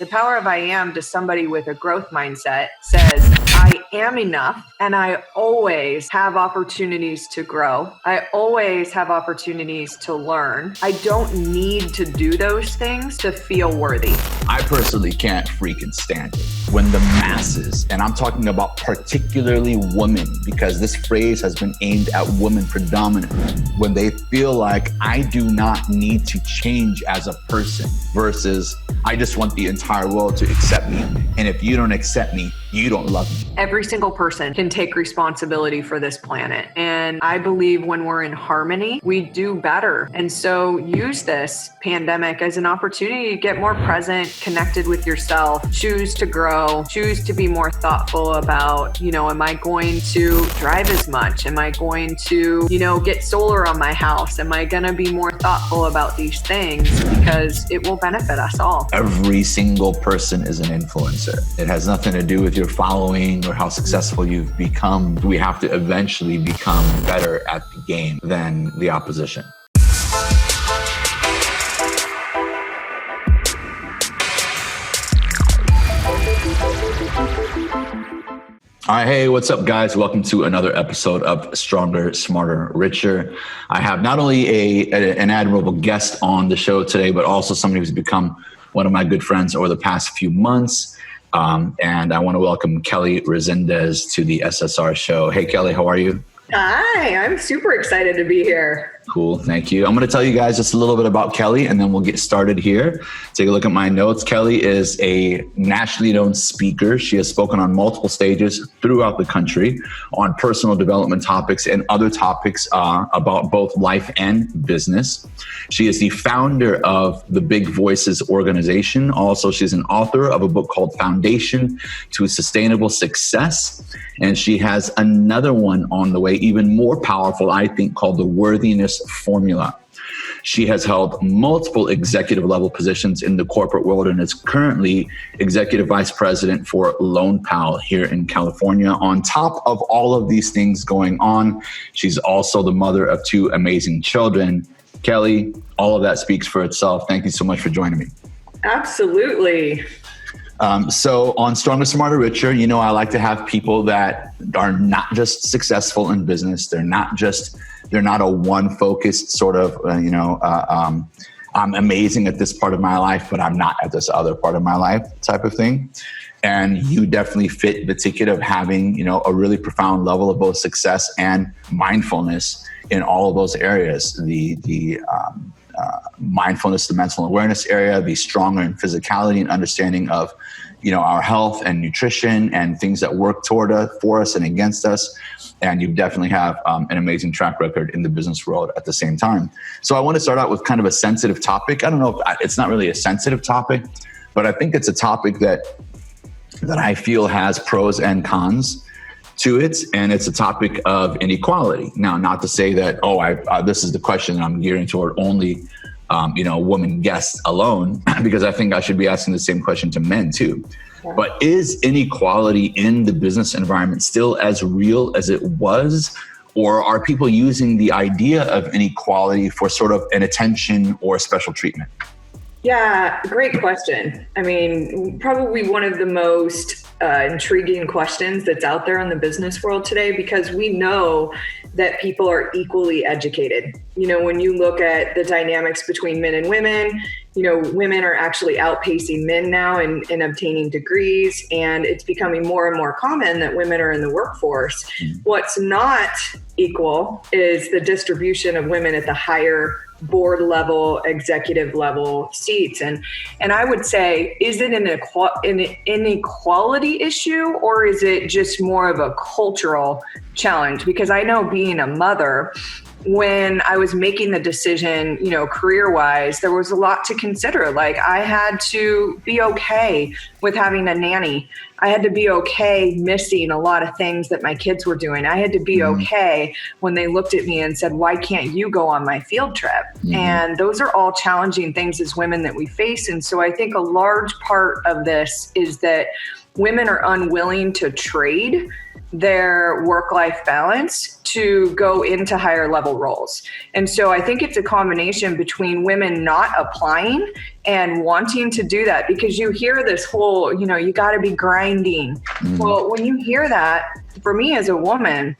The power of I am to somebody with a growth mindset says, I am enough and I always have opportunities to grow. I always have opportunities to learn. I don't need to do those things to feel worthy. I personally can't freaking stand it when the masses, and I'm talking about particularly women, because this phrase has been aimed at women predominantly, when they feel like I do not need to change as a person versus I just want the entire world to accept me. And if you don't accept me, you don't love me. Every single person can take responsibility for this planet. And I believe when we're in harmony, we do better. And so use this pandemic as an opportunity to get more present, connected with yourself, choose to grow, choose to be more thoughtful about, am I going to drive as much? Am I going to, get solar on my house? Am I going to be more thoughtful about these things? Because it will benefit us all. Every single person is an influencer. It has nothing to do with your following or how successful you've become. We have to eventually become better at the game than the opposition. All right, hey, what's up, guys? Welcome to another episode of Stronger, Smarter, Richer. I have not only an admirable guest on the show today, but also somebody who's become one of my good friends over the past few months. And I want to welcome Kelly Resendez to the SSR show. Hey, Kelly, how are you? Hi, I'm super excited to be here. Cool. Thank you. I'm going to tell you guys just a little bit about Kelly, and then we'll get started here. Take a look at my notes. Kelly is a nationally known speaker. She has spoken on multiple stages throughout the country on personal development topics and other topics about both life and business. She is the founder of the Big Voices organization. Also, she's an author of a book called Foundation to Sustainable Success. And she has another one on the way, even more powerful, I think, called The Worthiness Formula. She has held multiple executive level positions in the corporate world and is currently executive vice president for Lone Pal here in California. On top of all of these things going on, she's also the mother of two amazing children. Kelly, all of that speaks for itself. Thank you so much for joining me. Absolutely. So on Stronger, Smarter, Richer, I like to have people that are not just successful in business. They're not a one focused sort of, I'm amazing at this part of my life, but I'm not at this other part of my life type of thing. And you definitely fit the ticket of having, a really profound level of both success and mindfulness in all of those areas. The mindfulness, the mental awareness area, be stronger in physicality and understanding of, our health and nutrition and things that work for us and against us. And you definitely have an amazing track record in the business world at the same time. So I want to start out with kind of a sensitive topic. I don't know if it's not really a sensitive topic, but I think it's a topic that I feel has pros and cons to it. And it's a topic of inequality. Now, not to say that, this is the question that I'm gearing toward only women guests alone, because I think I should be asking the same question to men too. Yeah. But is inequality in the business environment still as real as it was? Or are people using the idea of inequality for sort of an attention or special treatment? Yeah, great question. I mean, probably one of the most intriguing questions that's out there in the business world today, because we know that people are equally educated. When you look at the dynamics between men and women, women are actually outpacing men now in obtaining degrees, and it's becoming more and more common that women are in the workforce. What's not equal is the distribution of women at the higher board level, executive level seats. And I would say, is it an inequality issue, or is it just more of a cultural challenge? Because I know, being a mother, when I was making the decision, career-wise, there was a lot to consider. Like, I had to be okay with having a nanny. I had to be okay missing a lot of things that my kids were doing. I had to be okay when they looked at me and said, why can't you go on my field trip? And those are all challenging things as women that we face. And so I think a large part of this is that women are unwilling to trade their work-life balance to go into higher level roles. And so I think it's a combination between women not applying and wanting to do that, because you hear this whole, you got to be grinding. Well, when you hear that, for me as a woman,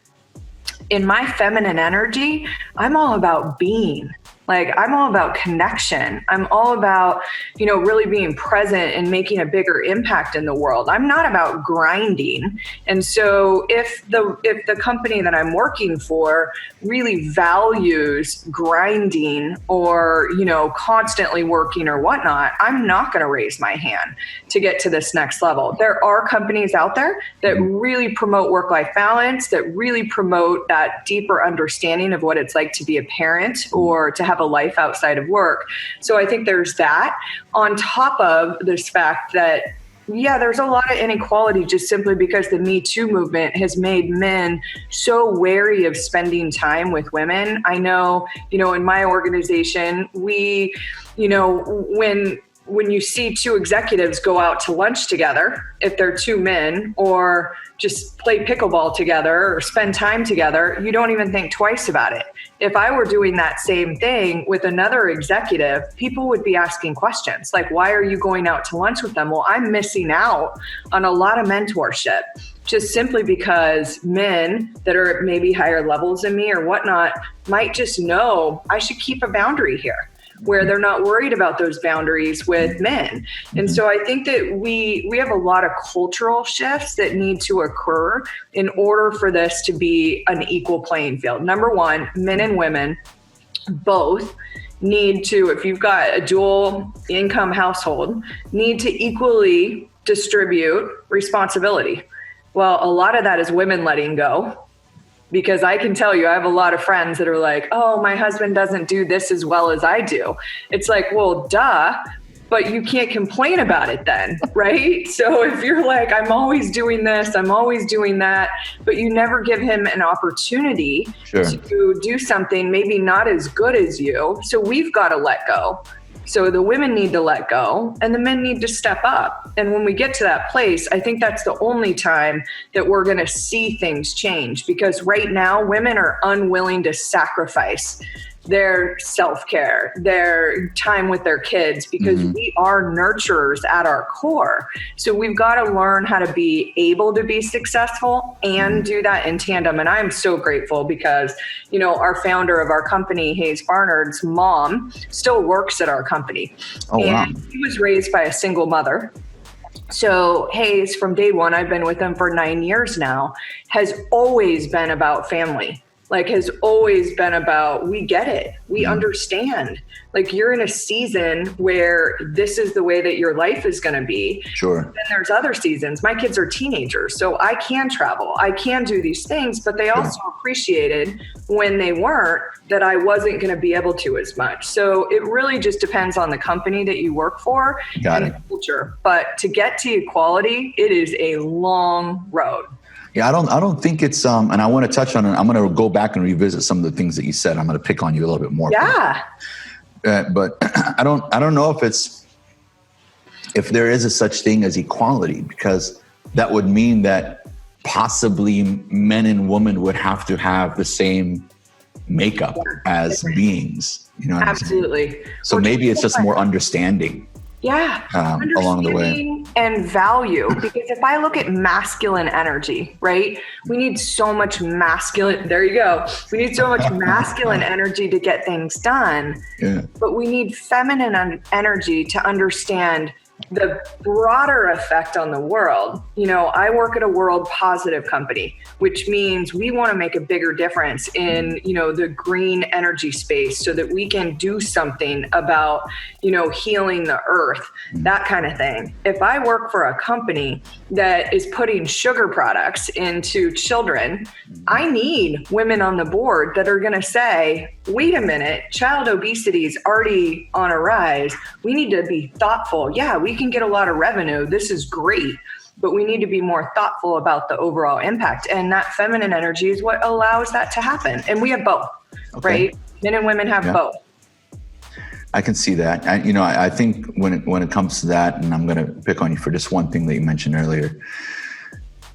in my feminine energy, I'm all about being. Like, I'm all about connection. I'm all about, really being present and making a bigger impact in the world. I'm not about grinding. And so if the company that I'm working for really values grinding or, constantly working or whatnot, I'm not going to raise my hand to get to this next level. There are companies out there that really promote work-life balance, that really promote that deeper understanding of what it's like to be a parent or to have a life outside of work. So I think there's that, on top of this fact that, there's a lot of inequality just simply because the Me Too movement has made men so wary of spending time with women. I know, in my organization, we, when you see two executives go out to lunch together, if they're two men, or just play pickleball together or spend time together, you don't even think twice about it. If I were doing that same thing with another executive, people would be asking questions like, why are you going out to lunch with them? Well, I'm missing out on a lot of mentorship just simply because men that are at maybe higher levels than me or whatnot might just know I should keep a boundary here, where they're not worried about those boundaries with men. And so I think that we have a lot of cultural shifts that need to occur in order for this to be an equal playing field. Number one, men and women both need to, if you've got a dual income household, need to equally distribute responsibility. Well, a lot of that is women letting go. Because I can tell you, I have a lot of friends that are like, oh, my husband doesn't do this as well as I do. It's like, well, duh, but you can't complain about it then, right? So if you're like, I'm always doing this, I'm always doing that, but you never give him an opportunity to do something maybe not as good as you. So we've got to let go. So the women need to let go and the men need to step up. And when we get to that place, I think that's the only time that we're going to see things change, because right now women are unwilling to sacrifice their self-care, their time with their kids, because we are nurturers at our core. So we've got to learn how to be able to be successful and do that in tandem. And I'm so grateful because, our founder of our company, Hayes Barnard's mom, still works at our company. Oh, wow. And he was raised by a single mother. So Hayes, from day one, I've been with him for 9 years now, has always been about family. Like, has always been about, we get it. We understand. Like, you're in a season where this is the way that your life is going to be. Sure. Then there's other seasons. My kids are teenagers, so I can travel. I can do these things, but they also appreciated when they weren't that I wasn't going to be able to as much. So it really just depends on the company that you work for and the culture. But to get to equality, it is a long road. Yeah, I don't think it's and I want to touch on it. I'm going to go back and revisit some of the things that you said. I'm going to pick on you a little bit more. Yeah. But I don't know if there is a such thing as equality, because that would mean that possibly men and women would have to have the same makeup as beings. You know what Absolutely. I'm saying? So maybe it's just more understanding. Yeah, along the way. And value, because if I look at masculine energy, right, we need so much masculine, there you go. We need so much masculine energy to get things done, but we need feminine energy to understand the broader effect on the world. I work at a world positive company, which means we want to make a bigger difference in, the green energy space so that we can do something about, healing the earth, that kind of thing. If I work for a company that is putting sugar products into children, I need women on the board that are going to say, wait a minute, child obesity is already on a rise. We need to be thoughtful. Yeah, we can get a lot of revenue. This is great, but we need to be more thoughtful about the overall impact. And that feminine energy is what allows that to happen. And we have both, right? Men and women have both. I can see that. I think when it comes to that, and I'm going to pick on you for just one thing that you mentioned earlier,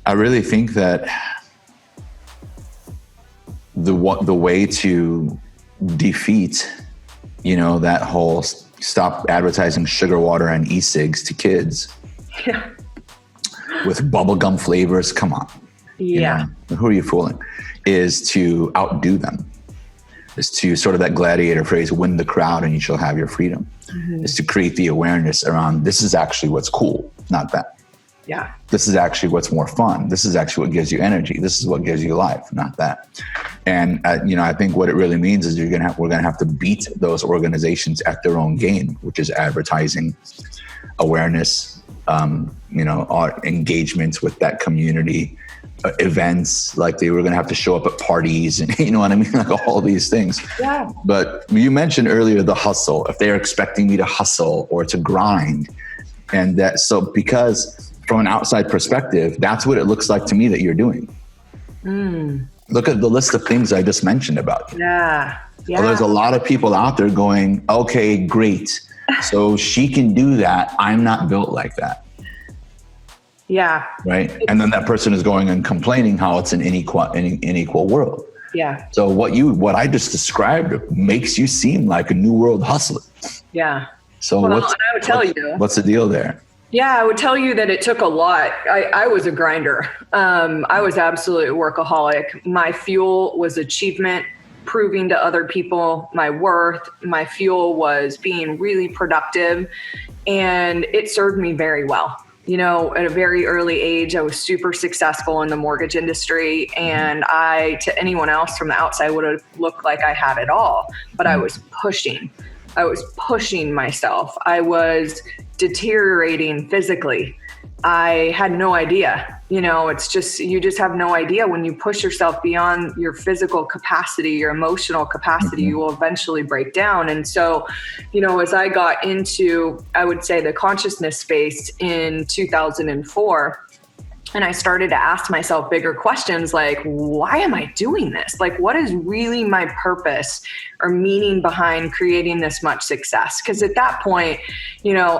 I really think that the way to defeat, that whole stop advertising sugar water and e-cigs to kids with bubblegum flavors. Come on. Yeah. Who are you fooling? Is to outdo them. Is to sort of that gladiator phrase, win the crowd and you shall have your freedom. Mm-hmm. Is to create the awareness around this is actually what's cool, not that. Yeah. This is actually what's more fun. This is actually what gives you energy. This is what gives you life, not that. And I think what it really means is we're gonna have to beat those organizations at their own game, which is advertising, awareness, our engagements with that community, events, like they were gonna have to show up at parties, and you know what I mean, like all these things. Yeah. But you mentioned earlier the hustle. If they're expecting me to hustle or to grind, and that because from an outside perspective, that's what it looks like to me that you're doing. Look at the list of things I just mentioned about you. Yeah. Well, there's a lot of people out there going, okay, great. So she can do that. I'm not built like that. Yeah. Right. And then that person is going and complaining how it's an unequal world. Yeah. So what I just described makes you seem like a new world hustler. Yeah. So what's the deal there? Yeah, I would tell you that it took a lot. I was a grinder. I was absolutely a workaholic. My fuel was achievement, proving to other people my worth. My fuel was being really productive, and it served me very well. At a very early age, I was super successful in the mortgage industry, and to anyone else from the outside would have looked like I had it all, but I was pushing myself. I was deteriorating physically. I had no idea. It's just, you just have no idea. When you push yourself beyond your physical capacity, your emotional capacity, you will eventually break down. And so, as I got into, I would say, the consciousness space in 2004, and I started to ask myself bigger questions like, why am I doing this? Like, what is really my purpose or meaning behind creating this much success? Because at that point,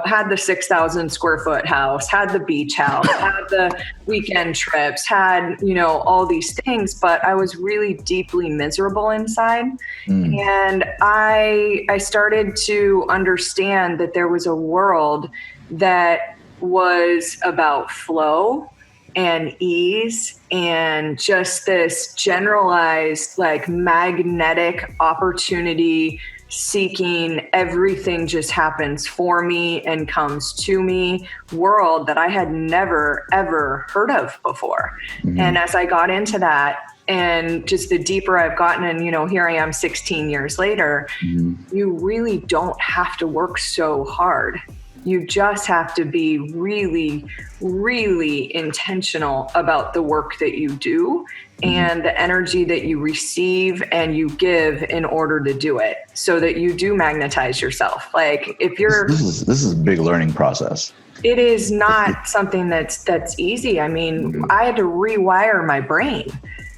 had the 6,000 square foot house, had the beach house, had the weekend trips, had, all these things, but I was really deeply miserable inside. And I started to understand that there was a world that was about flow and ease and just this generalized, like, magnetic opportunity seeking, everything just happens for me and comes to me world that I had never, ever heard of before. And as I got into that, and just the deeper I've gotten, and, here I am 16 years later, you really don't have to work so hard. You just have to be really, really intentional about the work that you do and the energy that you receive and you give in order to do it, so that you do magnetize yourself. Like, if you're... This is a big learning process. It is not something that's easy. I mean, I had to rewire my brain.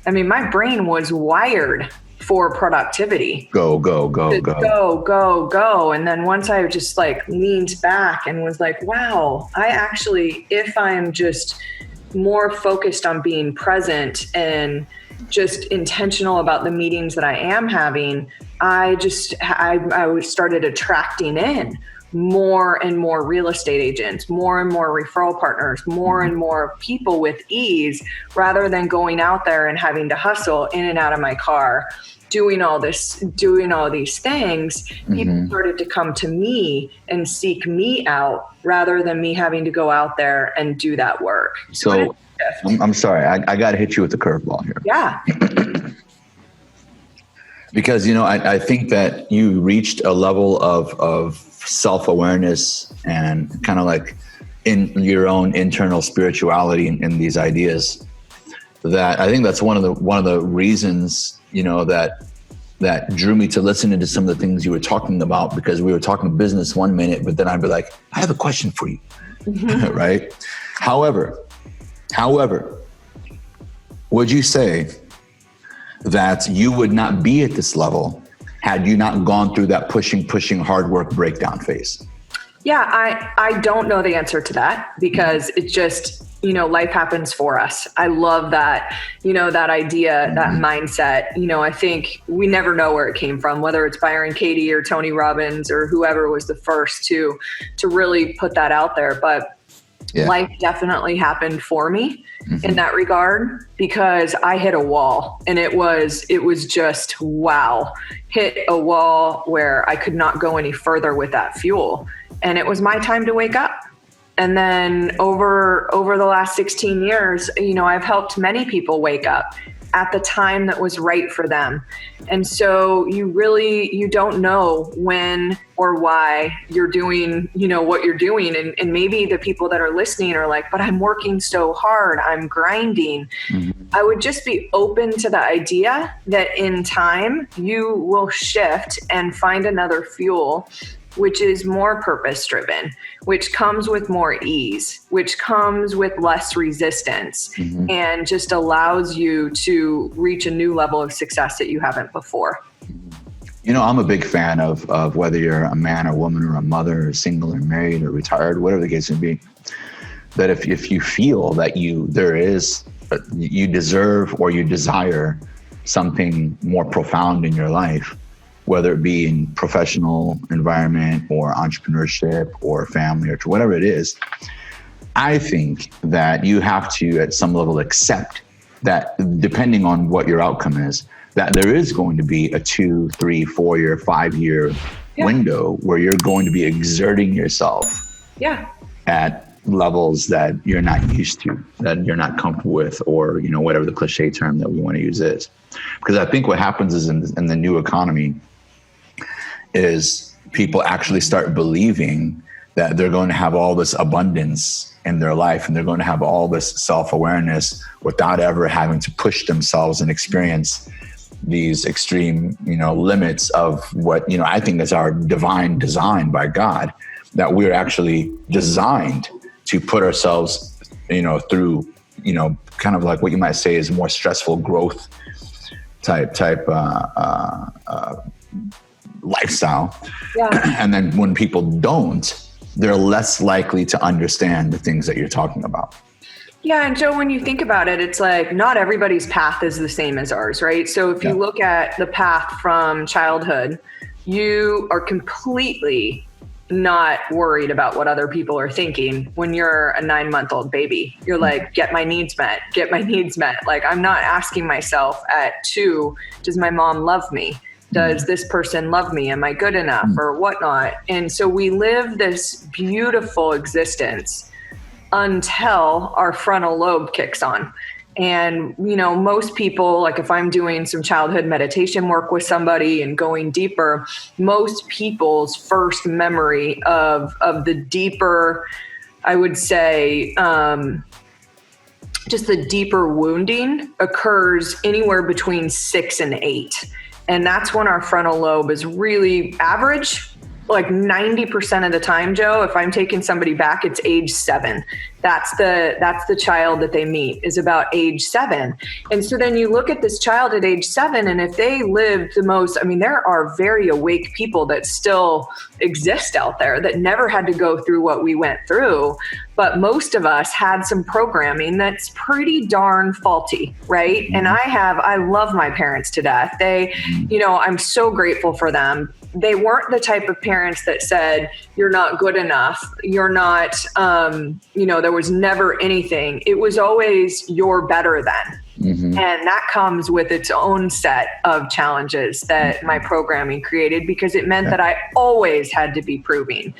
I mean, my brain was wired for productivity. Go. And then once I just leaned back and was like, wow, I actually, if I'm just more focused on being present and just intentional about the meetings that I am having, I started attracting in more and more real estate agents, more and more referral partners, more and more people with ease, rather than going out there and having to hustle in and out of my car, doing all these things. People started to come to me and seek me out rather than me having to go out there and do that work. So I'm sorry, I got to hit you with the curveball here. Yeah. Because, I think that you reached a level of self-awareness and kind of like in your own internal spirituality in these ideas, that I think that's one of the reasons, that drew me to listening to some of the things you were talking about, because we were talking business one minute, but then I'd be like, I have a question for you. Right? However, would you say that you would not be at this level had you not gone through that pushing hard work breakdown phase? Yeah, I don't know the answer to that, because life happens for us. I love that, that idea, that mindset. I think we never know where it came from, whether it's Byron Katie or Tony Robbins or whoever was the first to really put that out there. But life definitely happened for me in that regard, because I hit a wall, and it was just, wow, hit a wall where I could not go any further with that fuel. And it was my time to wake up. And then over the last 16 years, I've helped many people wake up at the time that was right for them. And so you don't know when or why you're doing, what you're doing. And maybe the people that are listening are like, but I'm working so hard, I'm grinding. I would just be open to the idea that in time you will shift and find another fuel, which is more purpose-driven, which comes with more ease, which comes with less resistance, and just allows you to reach a new level of success that you haven't before. I'm a big fan of whether you're a man or woman or a mother or single or married or retired, whatever the case may be, that if you feel that you deserve or you desire something more profound in your life, whether it be in professional environment or entrepreneurship or family or whatever it is, I think that you have to, at some level, accept that depending on what your outcome is, that there is going to be a 2, 3, 4 year, 5 year window where you're going to be exerting yourself at levels that you're not used to, that you're not comfortable with, or, whatever the cliche term that we want to use is. Because I think what happens is in the new economy, is people actually start believing that they're going to have all this abundance in their life, and they're going to have all this self-awareness without ever having to push themselves and experience these extreme, limits of what, I think is our divine design by God, that we're actually designed to put ourselves, through, kind of like what you might say is more stressful growth type lifestyle. And then when people don't, they're less likely to understand the things that you're talking about. Yeah. And Joe, when you think about it, it's like not everybody's path is the same as ours, right? So if you look at the path from childhood, you are completely not worried about what other people are thinking. When you're a 9-month-old baby, you're like, get my needs met. Like, I'm not asking myself at 2, does my mom love me? Does this person love me? Am I good enough or whatnot? And so we live this beautiful existence until our frontal lobe kicks on. And, most people, like if I'm doing some childhood meditation work with somebody and going deeper, most people's first memory of the deeper, I would say, just the deeper wounding occurs anywhere between 6 and 8. And that's when our frontal lobe is really average. Like 90% of the time, Joe, if I'm taking somebody back, it's age 7. That's the child that they meet is about age 7. And so then you look at this child at age 7, and if they lived the most, there are very awake people that still exist out there that never had to go through what we went through. But most of us had some programming that's pretty darn faulty, right? And I love my parents to death. They, I'm so grateful for them. They weren't the type of parents that said, you're not good enough. You're not, there was never anything. It was always, you're better than. And that comes with its own set of challenges that my programming created, because it meant that I always had to be proving,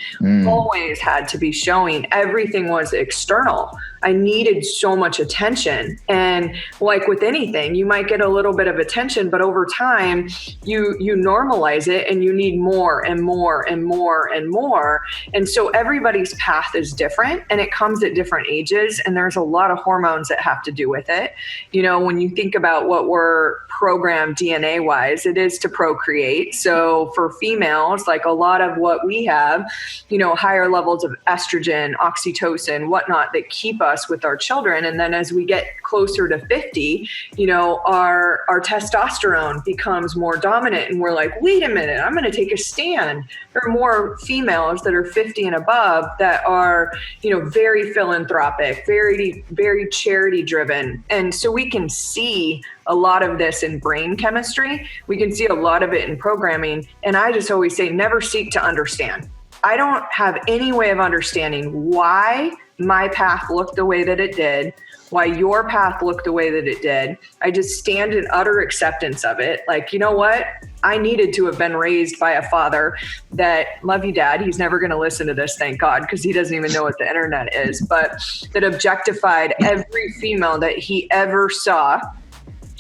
always had to be showing. Everything was external. I needed so much attention. And like with anything, you might get a little bit of attention, but over time you normalize it and you need more and more and more and more. And so everybody's path is different, and it comes at different ages. And there's a lot of hormones that have to do with it. when you think about what we're programmed DNA wise, it is to procreate. So for females, like a lot of what we have, higher levels of estrogen, oxytocin, whatnot, that keep us with our children. And then as we get closer to 50, our testosterone becomes more dominant, and we're like, wait a minute, I'm going to take a stand. There are more females that are 50 and above that are, very philanthropic, very, very charity driven. And so we can see a lot of this in brain chemistry. We can see a lot of it in programming. And I just always say, never seek to understand. I don't have any way of understanding why my path looked the way that it did, why your path looked the way that it did. I just stand in utter acceptance of it. Like, you know what? I needed to have been raised by a father that, love you, Dad. He's never going to listen to this, thank God, because he doesn't even know what the internet is, but that objectified every female that he ever saw,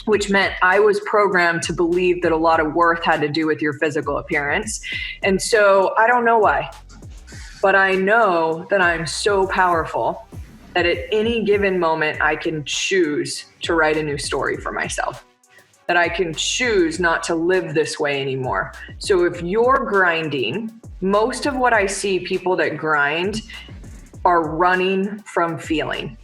which meant I was programmed to believe that a lot of worth had to do with your physical appearance. And so I don't know why, but I know that I'm so powerful that at any given moment, I can choose to write a new story for myself, that I can choose not to live this way anymore. So if you're grinding, most of what I see people that grind are running from feeling.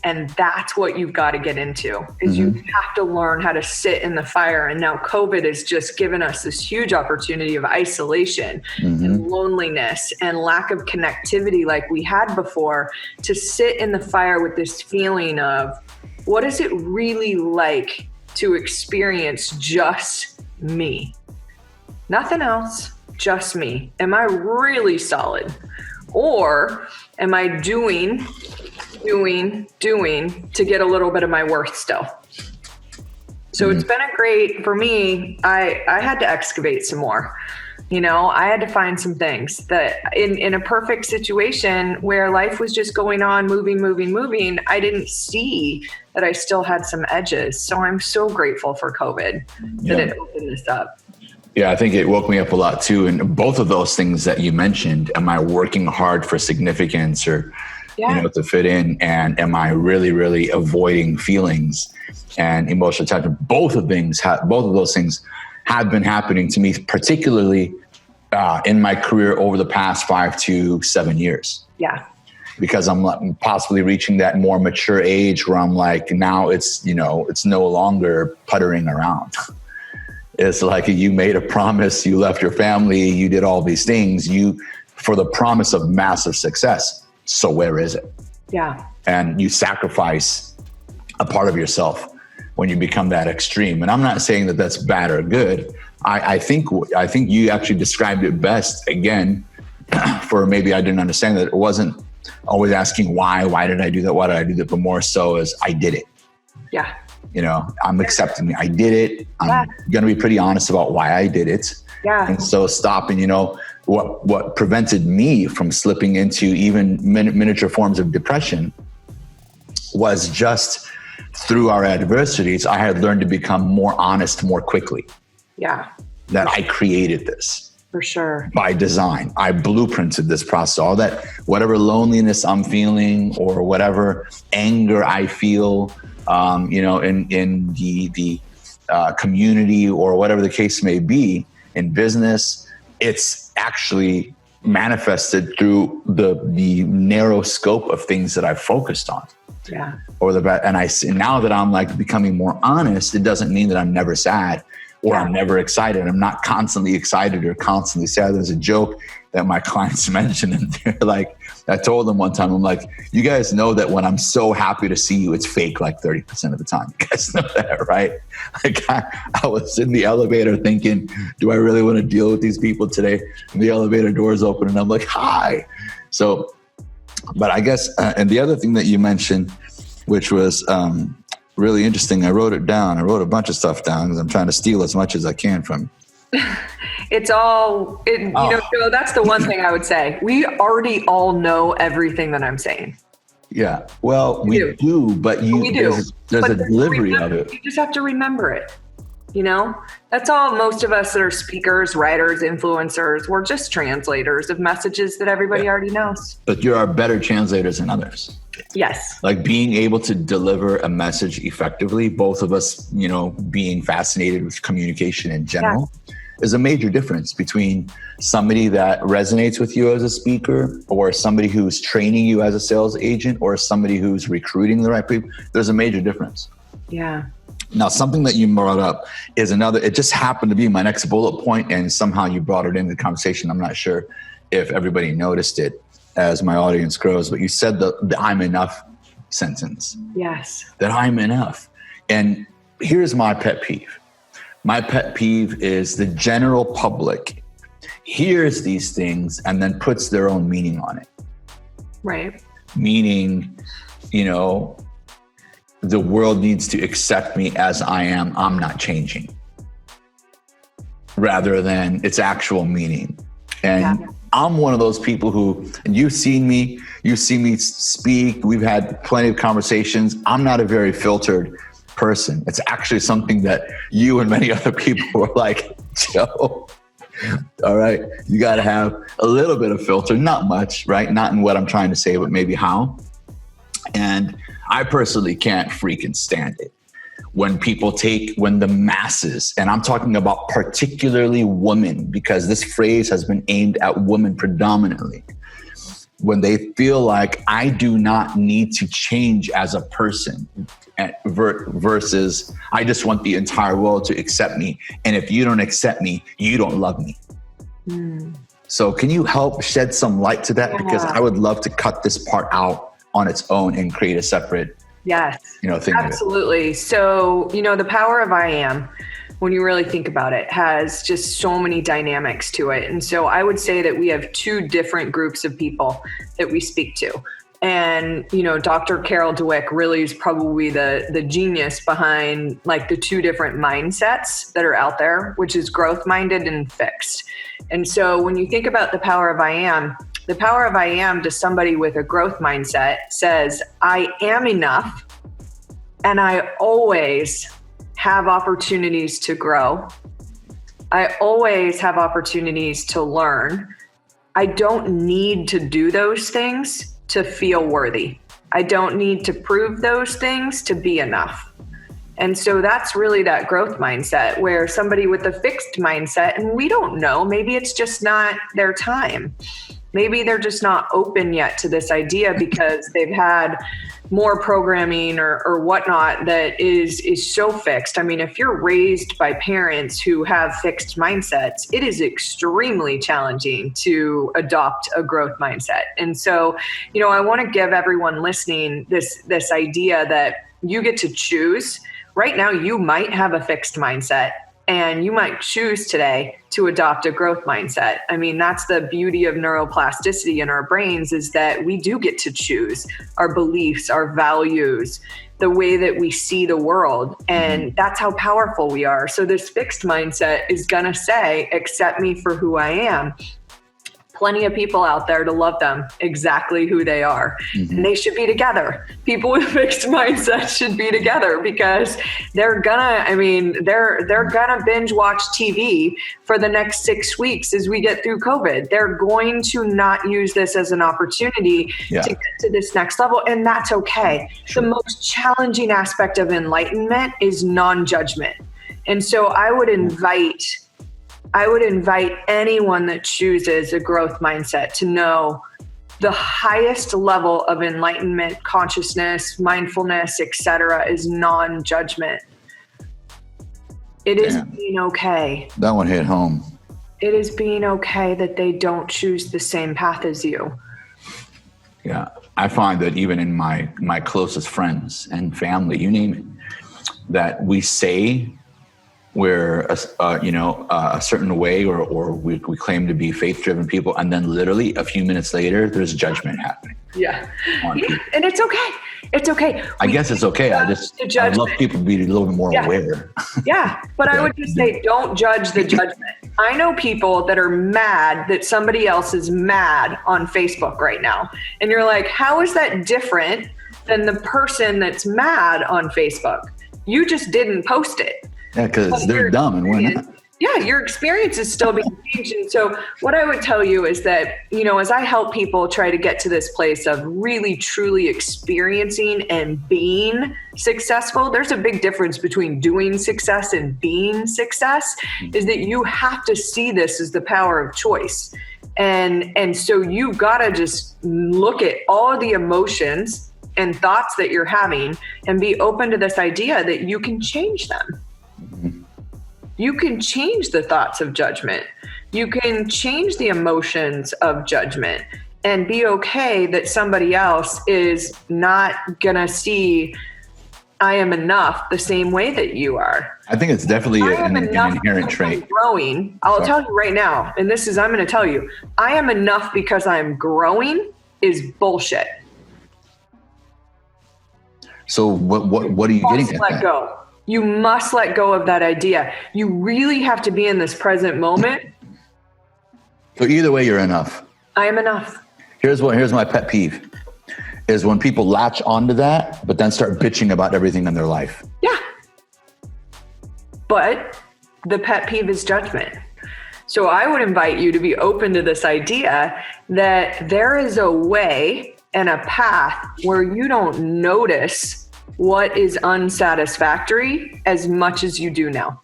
And that's what you've got to get into, is you have to learn how to sit in the fire. And now COVID has just given us this huge opportunity of isolation and loneliness and lack of connectivity like we had before, to sit in the fire with this feeling of, what is it really like to experience just me? Nothing else, just me. Am I really solid? Or am I doing to get a little bit of my worth still? So it's been for me, I had to excavate some more. I had to find some things that in a perfect situation where life was just going on, moving, I didn't see that I still had some edges. So I'm so grateful for COVID that it opened this up. Yeah, I think it woke me up a lot too. And both of those things that you mentioned, am I working hard for significance or to fit in? And am I really, really avoiding feelings and emotional attachment? Both of those things have been happening to me, particularly in my career over the past 5 to 7 years. Yeah. Because I'm possibly reaching that more mature age where I'm like, now it's no longer puttering around. It's like you made a promise, you left your family, you did all these things, for the promise of massive success. So where is it? Yeah. And you sacrifice a part of yourself when you become that extreme. And I'm not saying that that's bad or good. I think you actually described it best, again, for maybe I didn't understand that. It wasn't always asking why did I do that? Why did I do that? But more so as I did it. Yeah. I'm accepting it. I did it. I'm going to be pretty honest about why I did it. Yeah. And so stopping, what prevented me from slipping into even miniature forms of depression was just through our adversities, I had learned to become more honest more quickly. Yeah. That I created this. For sure. By design. I blueprinted this process. All that, whatever loneliness I'm feeling or whatever anger I feel, in the community or whatever the case may be in business, it's actually manifested through the narrow scope of things that I've focused on. Yeah. And I see now that I'm like becoming more honest, it doesn't mean that I'm never sad or I'm never excited. I'm not constantly excited or constantly sad. There's a joke that my clients mentioned, and they're like, I told them one time, I'm like, you guys know that when I'm so happy to see you, it's fake like 30% of the time. You guys know that, right? Like I was in the elevator thinking, do I really want to deal with these people today? And the elevator doors open and I'm like, hi. So, but I guess, and the other thing that you mentioned, which was really interesting, I wrote it down. I wrote a bunch of stuff down because I'm trying to steal as much as I can from you. So that's the one thing I would say. We already all know everything that I'm saying. Yeah. Well, we do, but there's a delivery of it. You just have to remember it. You know, that's all. Most of us that are speakers, writers, influencers, we're just translators of messages that everybody already knows. But you are better translators than others. Yes. Like being able to deliver a message effectively, both of us, you know, being fascinated with communication in general, is a major difference between somebody that resonates with you as a speaker or somebody who's training you as a sales agent or somebody who's recruiting the right people. There's a major difference. Yeah. Now, something that you brought up is it just happened to be my next bullet point, and somehow you brought it into the conversation. I'm not sure if everybody noticed it as my audience grows, but you said the I'm enough sentence. Yes. That I'm enough. And here's my pet peeve. My pet peeve is the general public hears these things and then puts their own meaning on it. Right. Meaning, you know, the world needs to accept me as I am. I'm not changing. Rather than its actual meaning. And I'm one of those people who, and you see me speak. We've had plenty of conversations. I'm not a very filtered person. It's actually something that you and many other people were like, Joe, all right, you got to have a little bit of filter, not much, right? Not in what I'm trying to say, but maybe how. And I personally can't freaking stand it when the masses, and I'm talking about particularly women, because this phrase has been aimed at women predominantly, when they feel like I do not need to change as a person versus I just want the entire world to accept me. And if you don't accept me, you don't love me. So can you help shed some light to that? Because I would love to cut this part out on its own and create a separate, thing. Absolutely. So, the power of I am, when you really think about it, has just so many dynamics to it. And so I would say that we have two different groups of people that we speak to. And, Dr. Carol Dweck really is probably the genius behind like the two different mindsets that are out there, which is growth minded and fixed. And so when you think about the power of I am to somebody with a growth mindset says, I am enough and I always have opportunities to grow. I always have opportunities to learn. I don't need to do those things to feel worthy. I don't need to prove those things to be enough. And so that's really that growth mindset, where somebody with a fixed mindset, and we don't know, maybe it's just not their time. Maybe they're just not open yet to this idea because they've had more programming or whatnot that is so fixed. I mean, if you're raised by parents who have fixed mindsets, it is extremely challenging to adopt a growth mindset. And so, I want to give everyone listening this idea that you get to choose. Right now, you might have a fixed mindset and you might choose today to adopt a growth mindset. I mean, that's the beauty of neuroplasticity in our brains, is that we do get to choose our beliefs, our values, the way that we see the world. And that's how powerful we are. So this fixed mindset is going to say, accept me for who I am. Plenty of people out there to love them exactly who they are. And they should be together. People with fixed mindsets should be together because they're gonna binge watch TV for the next 6 weeks as we get through COVID. They're going to not use this as an opportunity to get to this next level. And that's okay. The most challenging aspect of enlightenment is non-judgment. And so I would invite anyone that chooses a growth mindset to know the highest level of enlightenment, consciousness, mindfulness, etc., is non-judgment. It is being okay. That one hit home. It is being okay that they don't choose the same path as you. Yeah, I find that even in my closest friends and family, you name it, that we say we're a certain way or we claim to be faith-driven people, and then literally a few minutes later there's judgment happening. And it's okay. It's okay. I guess it's okay. I love people to be a little bit more aware. But I would just say, don't judge the judgment. I know people that are mad that somebody else is mad on Facebook right now, and you're like, how is that different than the person that's mad on Facebook? You just didn't post it. Yeah, because they're dumb and we're not. Yeah, your experience is still being changed. And so what I would tell you is that, as I help people try to get to this place of really, truly experiencing and being successful, there's a big difference between doing success and being success, is that you have to see this as the power of choice. And so you've got to just look at all the emotions and thoughts that you're having and be open to this idea that you can change them. Mm-hmm. You can change the thoughts of judgment. You can change the emotions of judgment and be okay that somebody else is not going to see I am enough the same way that you are. I think it's definitely an inherent trait. Growing. I'll tell you right now, and this is, I'm going to tell you, I am enough because I'm growing is bullshit. So what are you getting at? Let go. You must let go of that idea. You really have to be in this present moment. So either way, you're enough. I am enough. Here's my pet peeve is when people latch onto that, but then start bitching about everything in their life. Yeah. But the pet peeve is judgment. So I would invite you to be open to this idea that there is a way and a path where you don't notice what is unsatisfactory as much as you do now.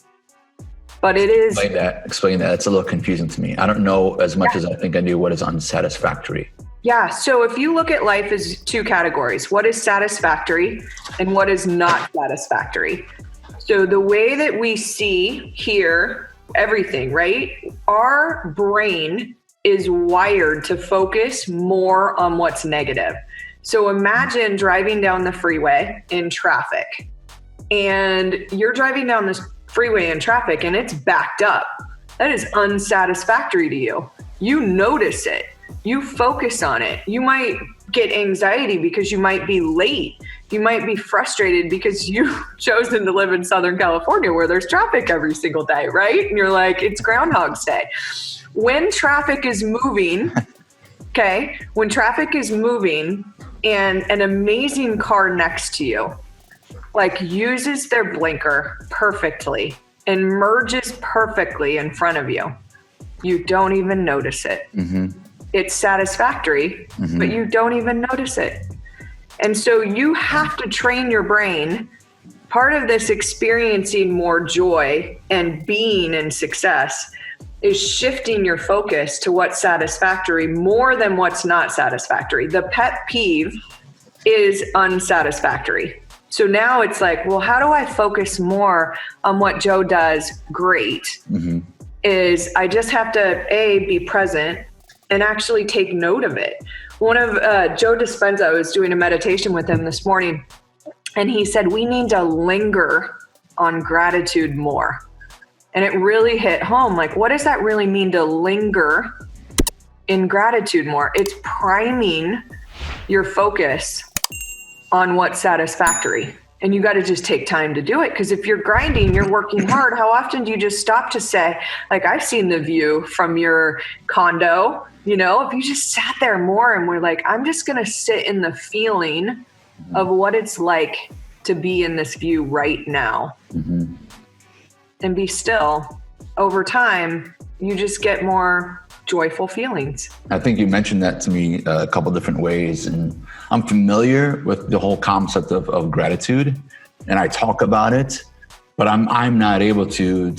But it is... Explain that. It's a little confusing to me. I don't know as much as I think I do what is unsatisfactory. Yeah. So if you look at life as two categories, what is satisfactory and what is not satisfactory? So the way that we see, hear, everything, right? Our brain is wired to focus more on what's negative. So imagine driving down the freeway in traffic, and you're driving down this freeway in traffic and it's backed up. That is unsatisfactory to you. You notice it. You focus on it. You might get anxiety because you might be late. You might be frustrated because you've chosen to live in Southern California where there's traffic every single day, right? And you're like, it's Groundhog's Day. When traffic is moving, when traffic is moving and an amazing car next to you, like uses their blinker perfectly and merges perfectly in front of you, you don't even notice it. Mm-hmm. It's satisfactory, but you don't even notice it. And so you have to train your brain. Part of this experiencing more joy and being in success is shifting your focus to what's satisfactory more than what's not satisfactory. The pet peeve is unsatisfactory. So now it's like, well, how do I focus more on what Joe does great? Mm-hmm. Is I just have to, be present and actually take note of it. One of Joe Dispenza, I was doing a meditation with him this morning, and he said, we need to linger on gratitude more. And it really hit home. Like, what does that really mean to linger in gratitude more? It's priming your focus on what's satisfactory. And you got to just take time to do it. Because if you're grinding, you're working hard, how often do you just stop to say, like, I've seen the view from your condo, if you just sat there more and we're like, I'm just going to sit in the feeling of what it's like to be in this view right now. Mm-hmm. And be still. Over time, you just get more joyful feelings. I think you mentioned that to me a couple different ways, and I'm familiar with the whole concept of gratitude, and I talk about it, but I'm not able to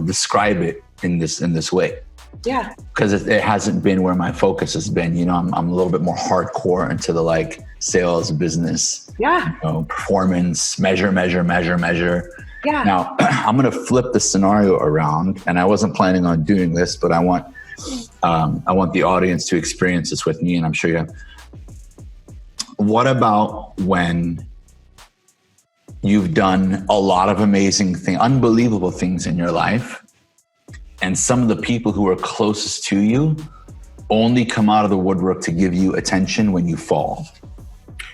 describe it in this way. Yeah. Because it hasn't been where my focus has been. I'm a little bit more hardcore into the sales business. Yeah. Performance, measure. Yeah. Now, I'm going to flip the scenario around, and I wasn't planning on doing this, but I want the audience to experience this with me, and I'm sure you have. What about when you've done a lot of amazing things, unbelievable things in your life, and some of the people who are closest to you only come out of the woodwork to give you attention when you fall?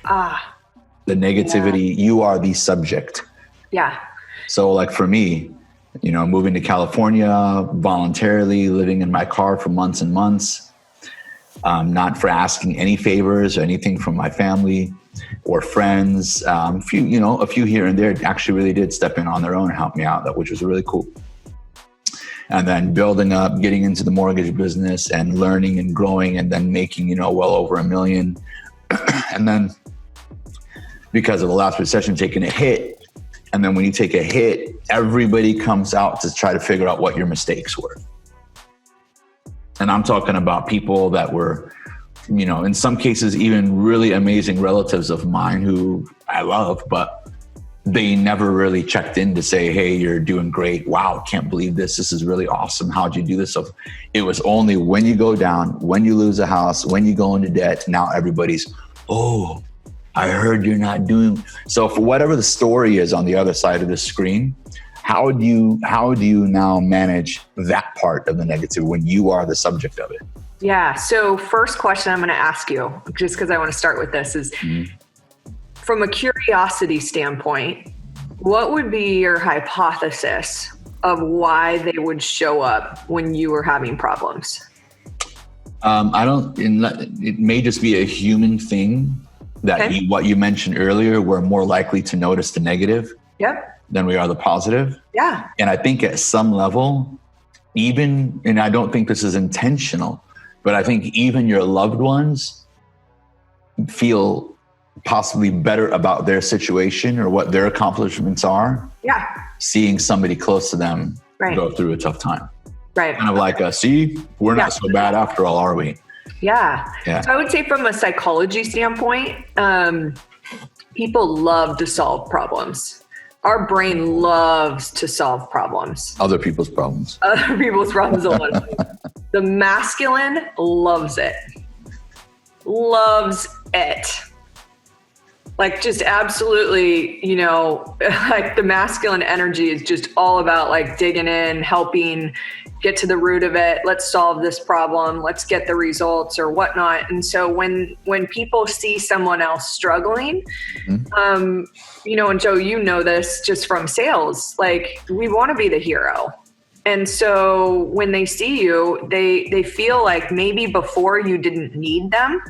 The negativity, you are the subject. Yeah. So for me, moving to California voluntarily, living in my car for months and months, not for asking any favors or anything from my family or friends. A few here and there actually really did step in on their own and help me out, which was really cool. And then building up, getting into the mortgage business and learning and growing, and then making, well over $1 million. And then because of the last recession, taking a hit. And then when you take a hit, everybody comes out to try to figure out what your mistakes were. And I'm talking about people that were, in some cases, even really amazing relatives of mine who I love, but they never really checked in to say, hey, you're doing great. Wow, can't believe this. This is really awesome. How'd you do this? So it was only when you go down, when you lose a house, when you go into debt, now everybody's, oh, I heard you're not doing. So for whatever the story is on the other side of the screen, how do you now manage that part of the negative when you are the subject of it? Yeah. So first question I'm going to ask you, just because I want to start with this, is from a curiosity standpoint, what would be your hypothesis of why they would show up when you were having problems? It may just be a human thing that what you mentioned earlier, we're more likely to notice the negative than we are the positive. Yeah. And I think at some level, and I don't think this is intentional, but I think even your loved ones feel possibly better about their situation or what their accomplishments are. Yeah. Seeing somebody close to them go through a tough time. Right. Kind of like, see, we're not so bad after all, are we? Yeah. So I would say from a psychology standpoint, people love to solve problems. Our brain loves to solve problems. Other people's problems. Other people's problems a lot. The masculine loves it. Loves it. Like just absolutely, like the masculine energy is just all about like digging in, helping get to the root of it. Let's solve this problem. Let's get the results or whatnot. And so when people see someone else struggling, and Joe, this just from sales, like we want to be the hero. And so when they see you, they feel like maybe before you didn't need them,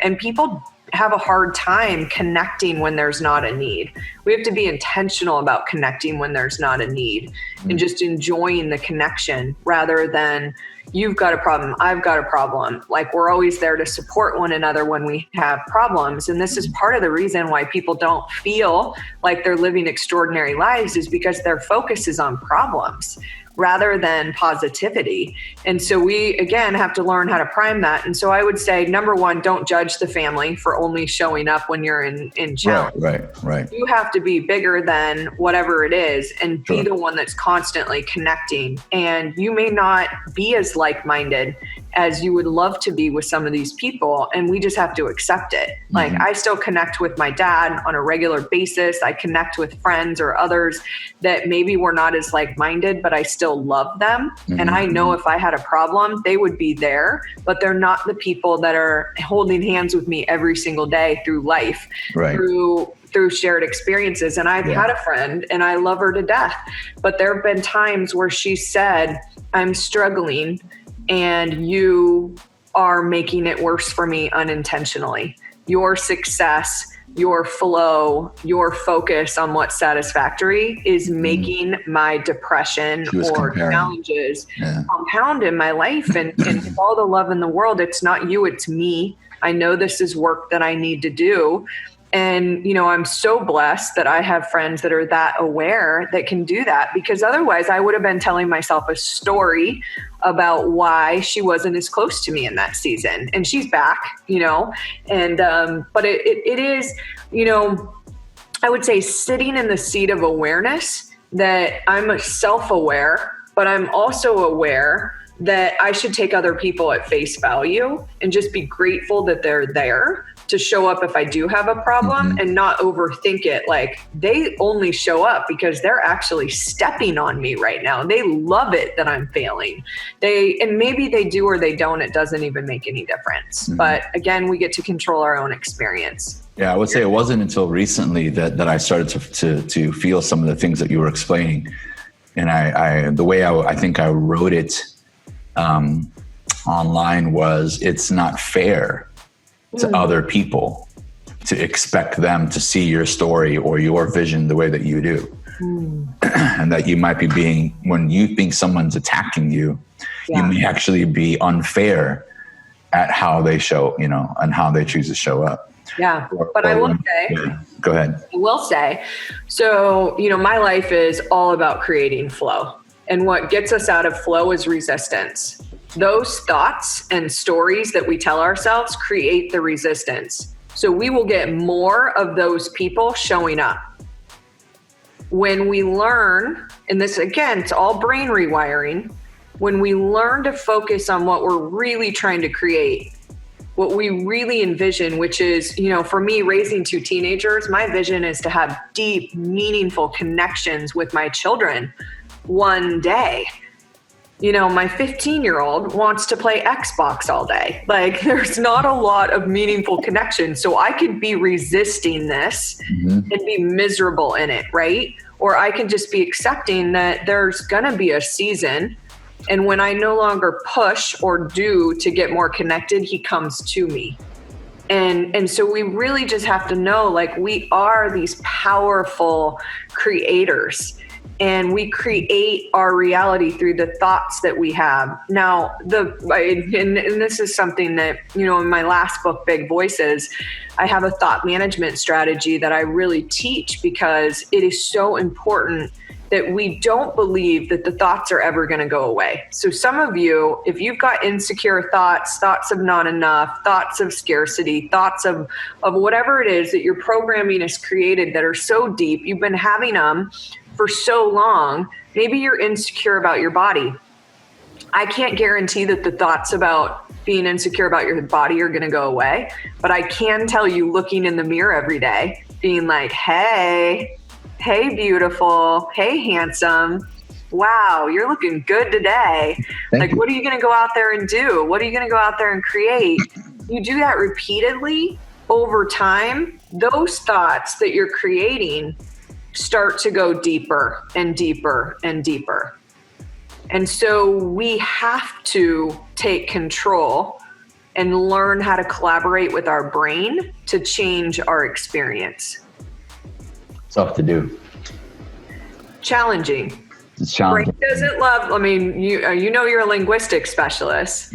and people have a hard time connecting when there's not a need. We have to be intentional about connecting when there's not a need and just enjoying the connection rather than you've got a problem, I've got a problem. Like we're always there to support one another when we have problems. And this is part of the reason why people don't feel like they're living extraordinary lives is because their focus is on problems rather than positivity. And so we, again, have to learn how to prime that. And so I would say, number one, don't judge the family for only showing up when you're in challenge. Right. You have to be bigger than whatever it is and be the one that's constantly connecting. And you may not be as like-minded as you would love to be with some of these people. And we just have to accept it. Like I still connect with my dad on a regular basis. I connect with friends or others that maybe we're not as like-minded, but I still love them. And I know if I had a problem, they would be there, but they're not the people that are holding hands with me every single day through life, through shared experiences. And I've had a friend and I love her to death, but there have been times where she said, I'm struggling and you are making it worse for me unintentionally. Your success, your flow, your focus on what's satisfactory is making my depression or challenges compound in my life. And with all the love in the world, it's not you, it's me. I know this is work that I need to do. And, I'm so blessed that I have friends that are that aware that can do that, because otherwise I would have been telling myself a story about why she wasn't as close to me in that season. And she's back, and, but it is, I would say sitting in the seat of awareness that I'm self-aware, but I'm also aware that I should take other people at face value and just be grateful that they're there to show up if I do have a problem and not overthink it. Like they only show up because they're actually stepping on me right now. They love it that I'm failing. And maybe they do or they don't, it doesn't even make any difference. But again, we get to control our own experience. Yeah, I would say it wasn't until recently that I started to feel some of the things that you were explaining. And I the way I think I wrote it, online was, it's not fair to other people to expect them to see your story or your vision the way that you do. And that you might be being, when you think someone's attacking you, you may actually be unfair at how they show, and how they choose to show up. Yeah. But I will say, go ahead. I will say, so, my life is all about creating flow. And what gets us out of flow is resistance. Those thoughts and stories that we tell ourselves create the resistance. So we will get more of those people showing up. When we learn, and this again, it's all brain rewiring, when we learn to focus on what we're really trying to create, what we really envision, which is, for me, raising 2 teenagers, my vision is to have deep, meaningful connections with my children one day. My 15-year-old wants to play Xbox all day. Like, there's not a lot of meaningful connection. So I could be resisting this and be miserable in it, right? Or I can just be accepting that there's going to be a season. And when I no longer push or do to get more connected, he comes to me. And so we really just have to know, like, we are these powerful creators. And we create our reality through the thoughts that we have. Now, and this is something that, in my last book, Big Voices, I have a thought management strategy that I really teach because it is so important that we don't believe that the thoughts are ever going to go away. So some of you, if you've got insecure thoughts, thoughts of not enough, thoughts of scarcity, thoughts of whatever it is that your programming has created that are so deep, you've been having them for so long, maybe you're insecure about your body. I can't guarantee that the thoughts about being insecure about your body are going to go away, but I can tell you, looking in the mirror every day, being like, hey, beautiful, hey, handsome, wow, you're looking good today. Like, what are you going to go out there and do? What are you going to go out there and create? You do that repeatedly over time, those thoughts that you're creating start to go deeper and deeper and deeper. And so we have to take control and learn how to collaborate with our brain to change our experience. Tough to do. Challenging. It's challenging. Brain doesn't love, you're a linguistic specialist,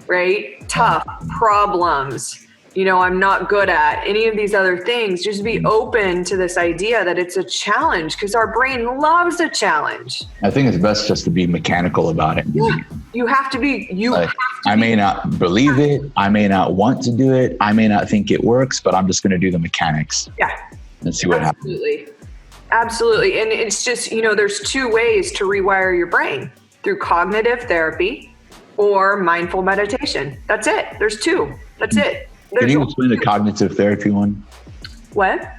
right? Tough, problems, I'm not good at any of these other things. Just be open to this idea that it's a challenge because our brain loves a challenge. I think it's best just to be mechanical about it. Yeah. You have to be, I may not believe it. I may not want to do it. I may not think it works, but I'm just going to do the mechanics. Yeah. And see what happens. Absolutely. And it's just, there's 2 ways to rewire your brain: through cognitive therapy or mindful meditation. That's it. There's 2. That's it. Can you explain the cognitive therapy one? What?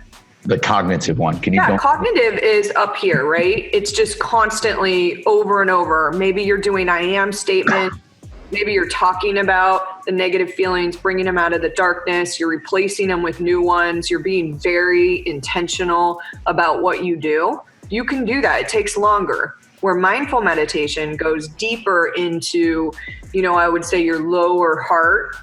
The cognitive one. Can you? Yeah, cognitive is up here, right? It's just constantly over and over. Maybe you're doing I am statement. Maybe you're talking about the negative feelings, bringing them out of the darkness. You're replacing them with new ones. You're being very intentional about what you do. You can do that. It takes longer. Where mindful meditation goes deeper into, I would say your lower heart,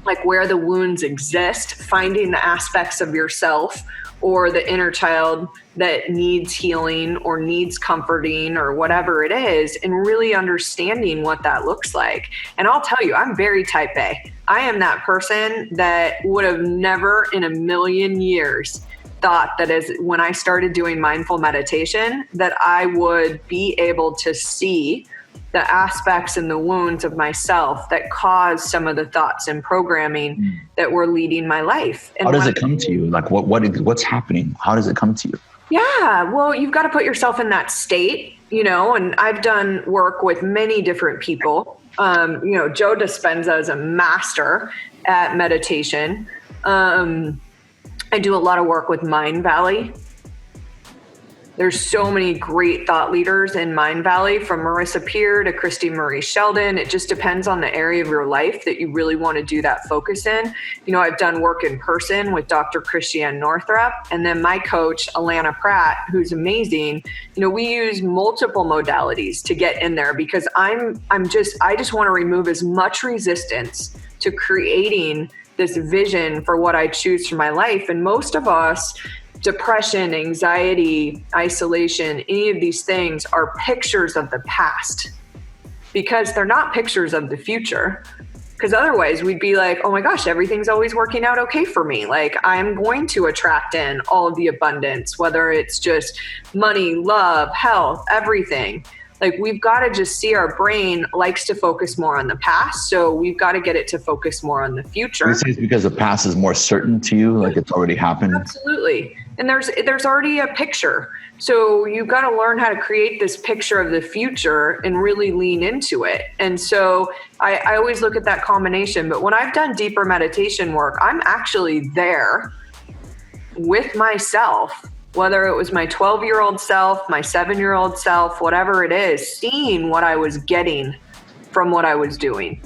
like where the wounds exist, finding the aspects of yourself or the inner child that needs healing or needs comforting or whatever it is, and really understanding what that looks like. And I'll tell you, I'm very type A. I am that person that would have never in a million years thought that when I started doing mindful meditation, that I would be able to see the aspects and the wounds of myself that caused some of the thoughts and programming that were leading my life. And how does it come to you? Like what's happening? How does it come to you? Yeah, well, you've got to put yourself in that state, and I've done work with many different people. Joe Dispenza is a master at meditation. I do a lot of work with Mind Valley. There's so many great thought leaders in Mind Valley, from Marissa Peer to Christy Marie Sheldon. It just depends on the area of your life that you really want to do that focus in. I've done work in person with Dr. Christiane Northrup, and then my coach, Alana Pratt, who's amazing. We use multiple modalities to get in there, because I just want to remove as much resistance to creating this vision for what I choose for my life. And most of us, depression, anxiety, isolation, any of these things are pictures of the past, because they're not pictures of the future. Because otherwise we'd be like, oh my gosh, everything's always working out okay for me. Like, I'm going to attract in all of the abundance, whether it's just money, love, health, everything. Like, we've got to just see our brain likes to focus more on the past. So we've got to get it to focus more on the future. This is because the past is more certain to you, like it's already happened. Absolutely. And there's already a picture. So you've got to learn how to create this picture of the future and really lean into it. And so I always look at that combination. But when I've done deeper meditation work, I'm actually there with myself, whether it was my 12-year-old self, my 7-year-old self, whatever it is, seeing what I was getting from what I was doing.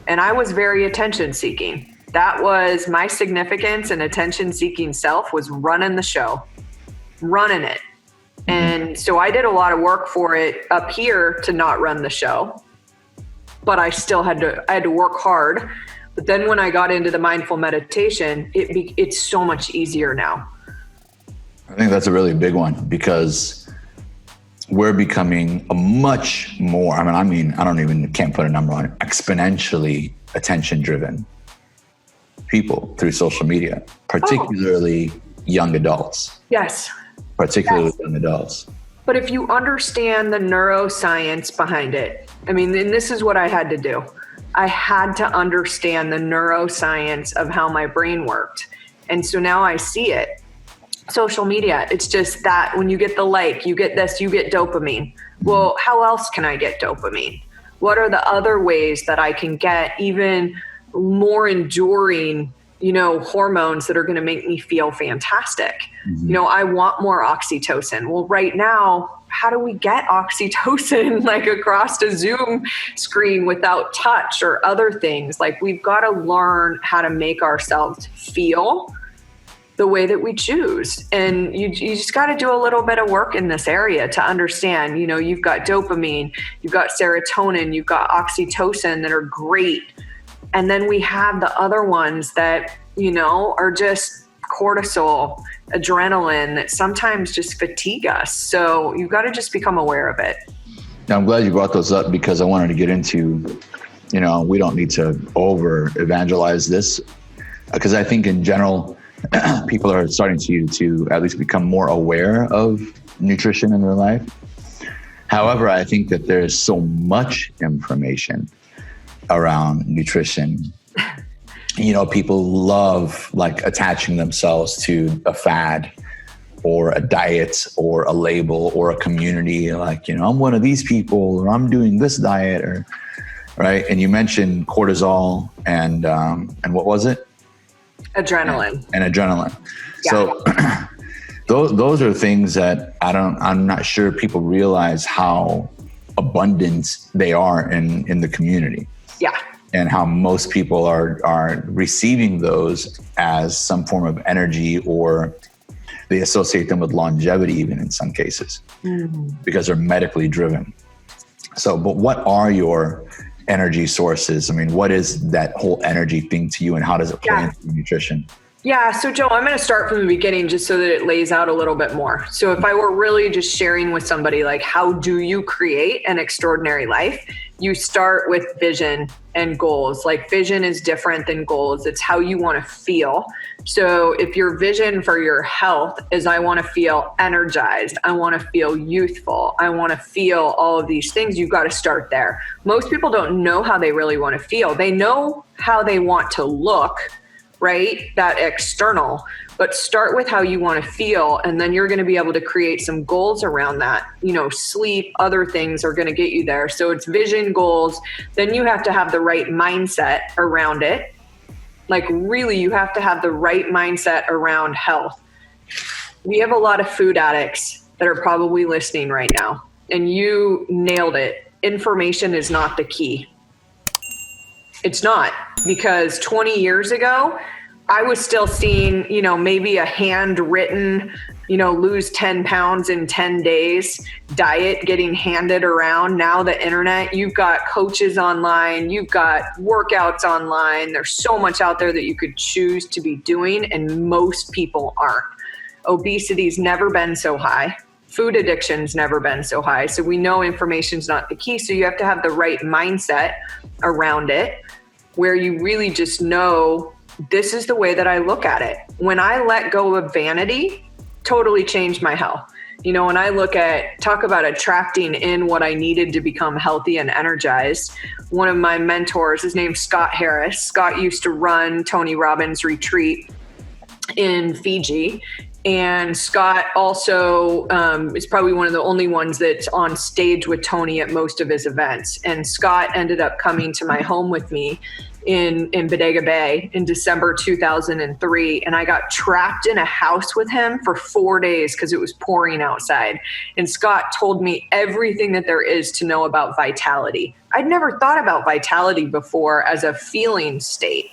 And I was very attention seeking. That was my significance, and attention seeking self was running the show, running it. And so I did a lot of work for it up here to not run the show, but I still had to work hard. But then when I got into the mindful meditation, it's so much easier now. I think that's a really big one, because we're becoming a much more, can't put a number on it, exponentially attention driven people through social media, particularly young adults. Yes. Particularly young adults. But if you understand the neuroscience behind it, and this is what I had to do. I had to understand the neuroscience of how my brain worked. And so now I see it. Social media, it's just that when you get the like, you get this, you get dopamine. Well, how else can I get dopamine? What are the other ways that I can get even more enduring, hormones that are going to make me feel fantastic? Mm-hmm. I want more oxytocin. Well, right now, how do we get oxytocin like across a Zoom screen without touch or other things? Like, we've got to learn how to make ourselves feel the way that we choose. And you just got to do a little bit of work in this area to understand, you've got dopamine, you've got serotonin, you've got oxytocin that are great. And then we have the other ones that, are just cortisol, adrenaline, that sometimes just fatigue us. So you've got to just become aware of it. Now, I'm glad you brought those up, because I wanted to get into, we don't need to over evangelize this, because I think in general, people are starting to at least become more aware of nutrition in their life. However, I think that there's so much information around nutrition. People love attaching themselves to a fad or a diet or a label or a community. I'm one of these people, or I'm doing this diet, or right. And you mentioned cortisol and what was it? Adrenaline. And adrenaline. Yeah. So those are things that I'm not sure people realize how abundant they are in the community. Yeah. And how most people are receiving those as some form of energy, or they associate them with longevity even in some cases, because they're medically driven. So, but what are your energy sources? What is that whole energy thing to you, and how does it play into nutrition? Yeah. So Joe, I'm going to start from the beginning just so that it lays out a little bit more. So if I were really just sharing with somebody, how do you create an extraordinary life? You start with vision and goals. Vision is different than goals. It's how you want to feel. So if your vision for your health is, I want to feel energized, I want to feel youthful, I want to feel all of these things, you've got to start there. Most people don't know how they really want to feel. They know how they want to look, right? That external, but start with how you want to feel. And then you're going to be able to create some goals around that. Sleep, other things are going to get you there. So it's vision, goals. Then you have to have the right mindset around it. Really, you have to have the right mindset around health. We have a lot of food addicts that are probably listening right now, and you nailed it. Information is not the key. It's not, because 20 years ago, I was still seeing, maybe a handwritten, lose 10 pounds in 10 days diet getting handed around. Now the internet, you've got coaches online, you've got workouts online. There's so much out there that you could choose to be doing, and most people aren't. Obesity's never been so high. Food addiction's never been so high. So we know information's not the key. So you have to have the right mindset around it, where you really just know, this is the way that I look at it. When I let go of vanity, totally changed my health. When I talk about attracting in what I needed to become healthy and energized, one of my mentors, his name's Scott Harris. Scott used to run Tony Robbins' retreat in Fiji. And Scott also is probably one of the only ones that's on stage with Tony at most of his events. And Scott ended up coming to my home with me in Bodega Bay in December 2003. And I got trapped in a house with him for 4 days because it was pouring outside. And Scott told me everything that there is to know about vitality. I'd never thought about vitality before as a feeling state.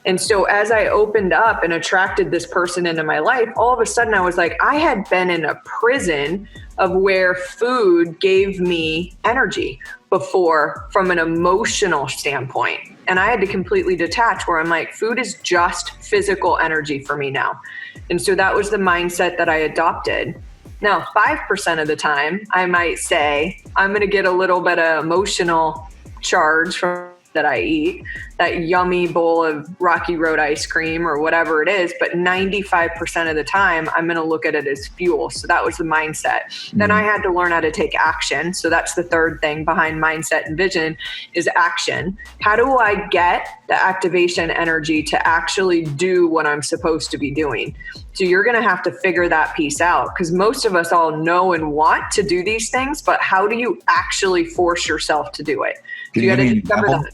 And so as I opened up and attracted this person into my life, all of a sudden I was like, I had been in a prison of where food gave me energy before from an emotional standpoint. And I had to completely detach, where I'm like, food is just physical energy for me now. And so that was the mindset that I adopted. Now, 5% of the time, I might say, I'm going to get a little bit of emotional charge from that I eat, that yummy bowl of Rocky Road ice cream or whatever it is, but 95% of the time I'm going to look at it as fuel. So that was the mindset. Then I had to learn how to take action. So that's the third thing behind mindset and vision is action. How do I get the activation energy to actually do what I'm supposed to be doing? So you're going to have to figure that piece out, because most of us all know and want to do these things, but how do you actually force yourself to do it? So you got to discover that.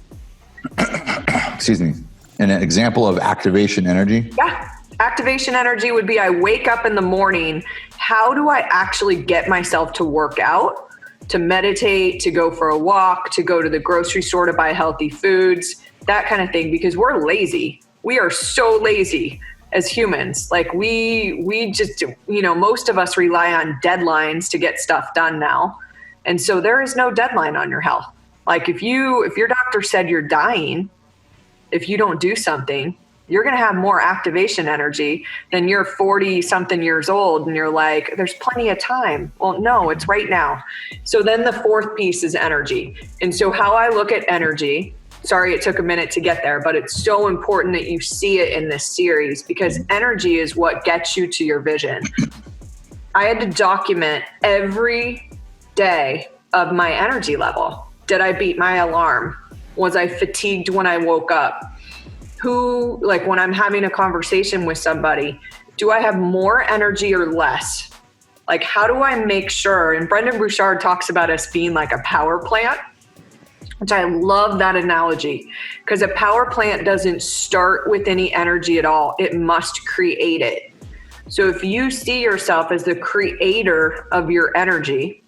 Excuse me. An example of activation energy? Yeah. Activation energy would be, I wake up in the morning. How do I actually get myself to work out, to meditate, to go for a walk, to go to the grocery store to buy healthy foods, that kind of thing? Because we're lazy. We are so lazy as humans. Like we just, most of us rely on deadlines to get stuff done now. And so there is no deadline on your health. Like if your doctor said you're dying, if you don't do something, you're going to have more activation energy than you're 40 something years old. And you're like, there's plenty of time. Well, no, it's right now. So then the fourth piece is energy. And so how I look at energy, sorry, it took a minute to get there, but it's so important that you see it in this series, because energy is what gets you to your vision. I had to document every day of my energy level. Did I beat my alarm? Was I fatigued when I woke up? When I'm having a conversation with somebody, do I have more energy or less? Like, how do I make sure? And Brendan Bouchard talks about us being like a power plant, which I love that analogy, because a power plant doesn't start with any energy at all. It must create it. So if you see yourself as the creator of your energy,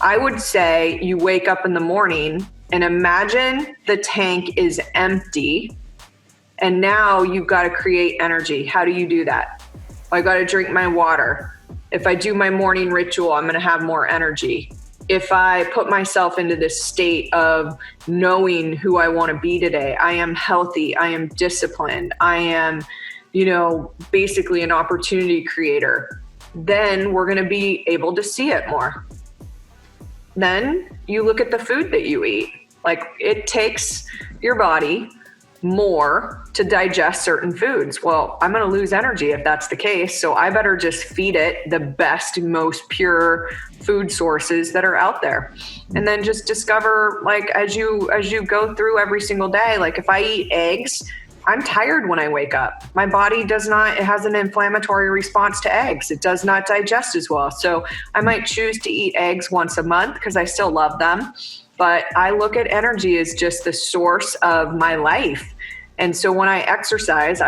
I would say you wake up in the morning and imagine the tank is empty, and now you've got to create energy. How do you do that? I got to drink my water. If I do my morning ritual, I'm going to have more energy. If I put myself into this state of knowing who I want to be today, I am healthy, I am disciplined, I am, basically an opportunity creator, then we're going to be able to see it more. Then you look at the food that you eat. Like, it takes your body more to digest certain foods. Well, I'm going to lose energy if that's the case. So I better just feed it the best, most pure food sources that are out there. And then just discover, like, as you go through every single day, like if I eat eggs, I'm tired when I wake up. My body it has an inflammatory response to eggs. It does not digest as well. So I might choose to eat eggs once a month because I still love them. But I look at energy as just the source of my life. And so when I exercise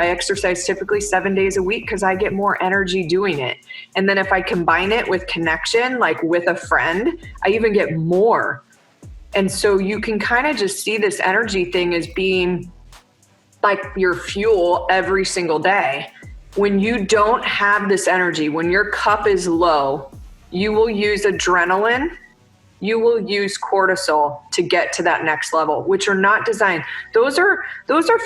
typically 7 days a week because I get more energy doing it. And then if I combine it with connection, like with a friend, I even get more. And so you can kind of just see this energy thing as being like your fuel every single day. When you don't have this energy, when your cup is low, you will use adrenaline, you will use cortisol to get to that next level, which are not designed. Those are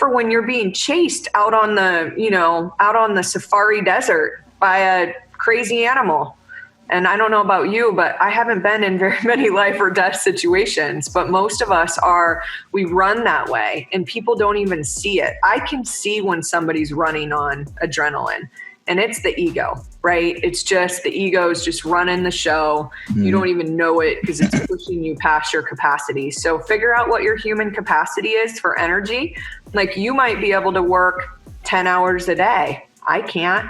for when you're being chased out on the safari desert by a crazy animal. And I don't know about you, but I haven't been in very many life or death situations, but most of us we run that way and people don't even see it. I can see when somebody's running on adrenaline, and it's the ego, right? It's just the ego is just running the show. You don't even know it because it's pushing you past your capacity. So figure out what your human capacity is for energy. Like you might be able to work 10 hours a day. I can't.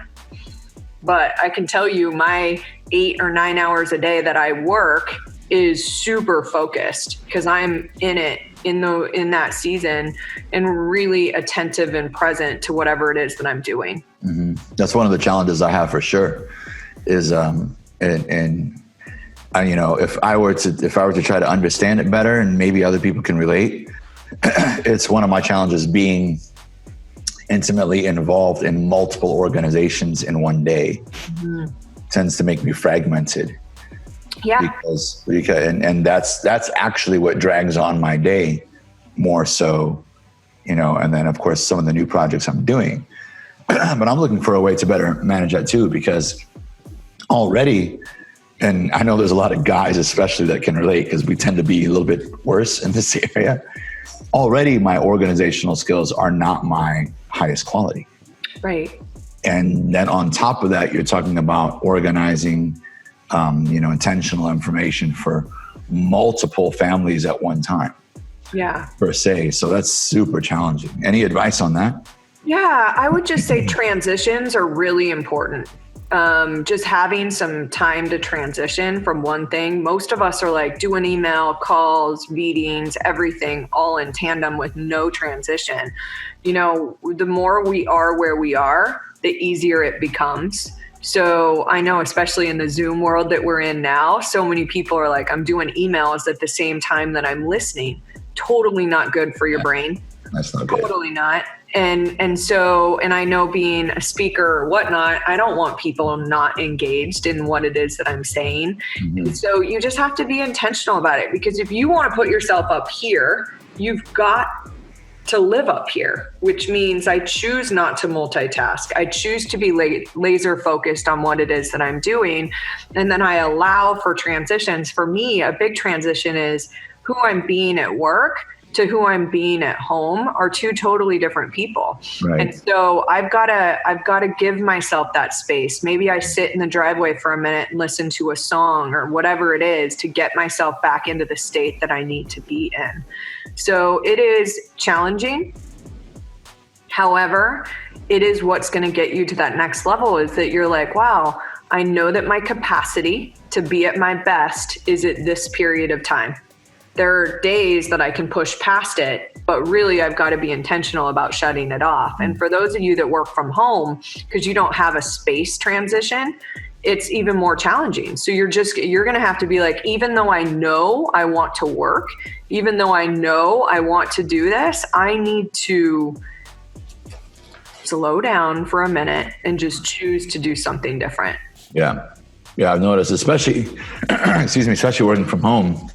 But I can tell you my 8 or 9 hours a day that I work is super focused because I'm in it in that season and really attentive and present to whatever it is that I'm doing. Mm-hmm. That's one of the challenges I have for sure is, if I were to try to understand it better and maybe other people can relate, it's one of my challenges being intimately involved in multiple organizations in one day. Tends to make me fragmented. Yeah. Because and that's actually what drags on my day more so, and then of course some of the new projects I'm doing. But I'm looking for a way to better manage that too, because already, and I know there's a lot of guys especially that can relate because we tend to be a little bit worse in this area. Already my organizational skills are not my highest quality. Right. And then on top of that, you're talking about organizing, intentional information for multiple families at one time. Yeah. Per se. So that's super challenging. Any advice on that? Yeah, I would just say transitions are really important. Just having some time to transition from one thing. Most of us are like doing email, calls, meetings, everything all in tandem with no transition. The more we are where we are, the easier it becomes. So I know, especially in the Zoom world that we're in now, so many people are like, I'm doing emails at the same time that I'm listening. Totally not good for your brain. That's not good. Totally not. And I know being a speaker or whatnot, I don't want people not engaged in what it is that I'm saying. Mm-hmm. And so you just have to be intentional about it, because if you want to put yourself up here, you've got to live up here, which means I choose not to multitask. I choose to be laser focused on what it is that I'm doing. And then I allow for transitions. For me, a big transition is who I'm being at work to who I'm being at home are two totally different people. Right. And so I've got to give myself that space. Maybe I sit in the driveway for a minute and listen to a song or whatever it is to get myself back into the state that I need to be in. So it is challenging. However, it is what's going to get you to that next level, is that you're like, wow, I know that my capacity to be at my best is at this period of time. There are days that I can push past it, but really I've got to be intentional about shutting it off. And for those of you that work from home, because you don't have a space transition, it's even more challenging. So you're going to have to be like, even though I know I want to work, even though I know I want to do this, I need to slow down for a minute and just choose to do something different. Yeah. Yeah. I've noticed, especially working from home,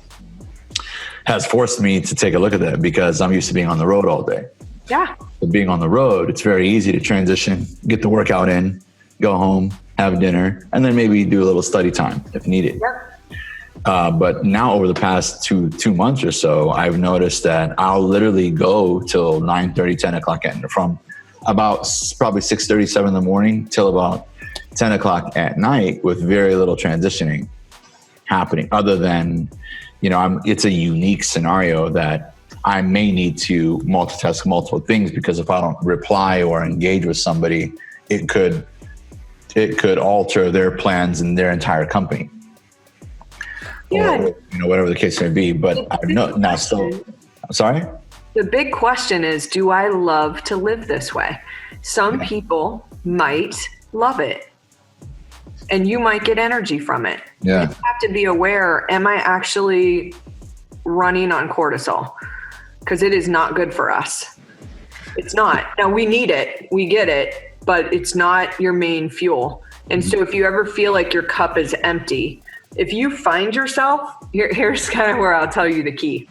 has forced me to take a look at that, because I'm used to being on the road all day. Yeah. But being on the road, it's very easy to transition, get the workout in, go home, have dinner, and then maybe do a little study time if needed. Yep. But now over the past two months or so, I've noticed that I'll literally go till 9:30, 10 o'clock from about probably 6:30, 7 in the morning till about 10 o'clock at night with very little transitioning happening, other than, it's a unique scenario that I may need to multitask multiple things, because if I don't reply or engage with somebody, it could alter their plans and their entire company. Yeah. Or, whatever the case may be. But I'm not now still. I'm sorry? The big question is, do I love to live this way? Some people might love it, and you might get energy from it. Yeah. You have to be aware, am I actually running on cortisol? Because it is not good for us. It's not. Now, we need it. We get it, but it's not your main fuel. And so if you ever feel like your cup is empty, if you find yourself, here's kind of where I'll tell you the key.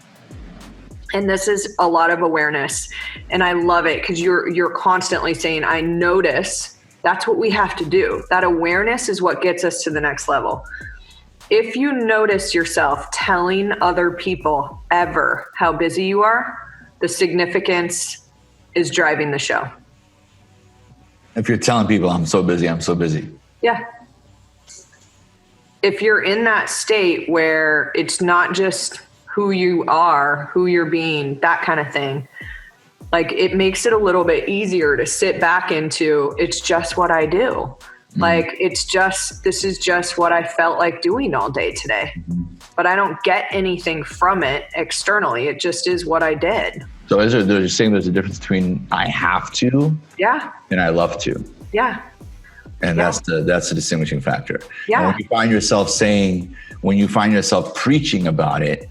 And this is a lot of awareness. And I love it because you're constantly saying, I notice. That's what we have to do. That awareness is what gets us to the next level. If you notice yourself telling other people ever how busy you are, the significance is driving the show. If you're telling people, I'm so busy. Yeah. If you're in that state where it's not just who you are, who you're being, that kind of thing, like it makes it a little bit easier to sit back into, it's just what I do. Like this is just what I felt like doing all day today, but I don't get anything from it externally. It just is what I did. So you're saying there's a difference between I have to, and I love to. Yeah. And that's the distinguishing factor. Yeah. And when you find yourself preaching about it,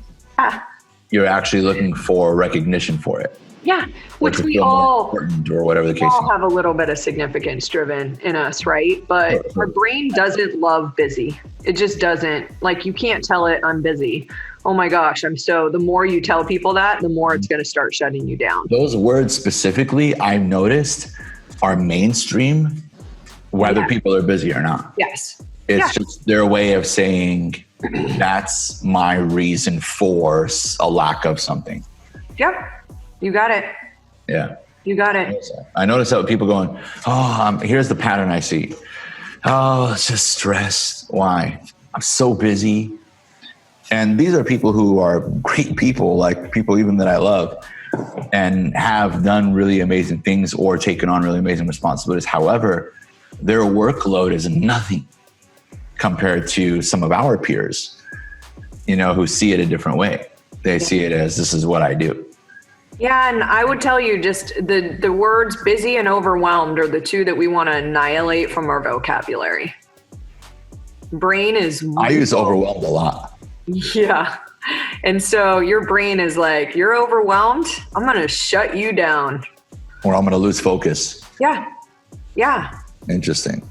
you're actually looking for recognition for it. Yeah, which we all, or whatever the case all have a little bit of significance driven in us, right? But our brain doesn't love busy. It just doesn't. Like, you can't tell it I'm busy. Oh my gosh, the more you tell people that, the more it's going to start shutting you down. Those words specifically, I've noticed, are mainstream, whether people are busy or not. Yes. It's just their way of saying that's my reason for a lack of something. Yep. You got it. Yeah. You got it. I notice that people going, here's the pattern I see. Oh, it's just stress. Why? I'm so busy. And these are people who are great people, like people even that I love, and have done really amazing things or taken on really amazing responsibilities. However, their workload is nothing compared to some of our peers, who see it a different way. They see it as, this is what I do. Yeah, and I would tell you just the words busy and overwhelmed are the two that we want to annihilate from our vocabulary. Brain is... I use overwhelmed a lot. Yeah. And so your brain is like, you're overwhelmed? I'm going to shut you down. Or I'm going to lose focus. Yeah. Yeah. Interesting.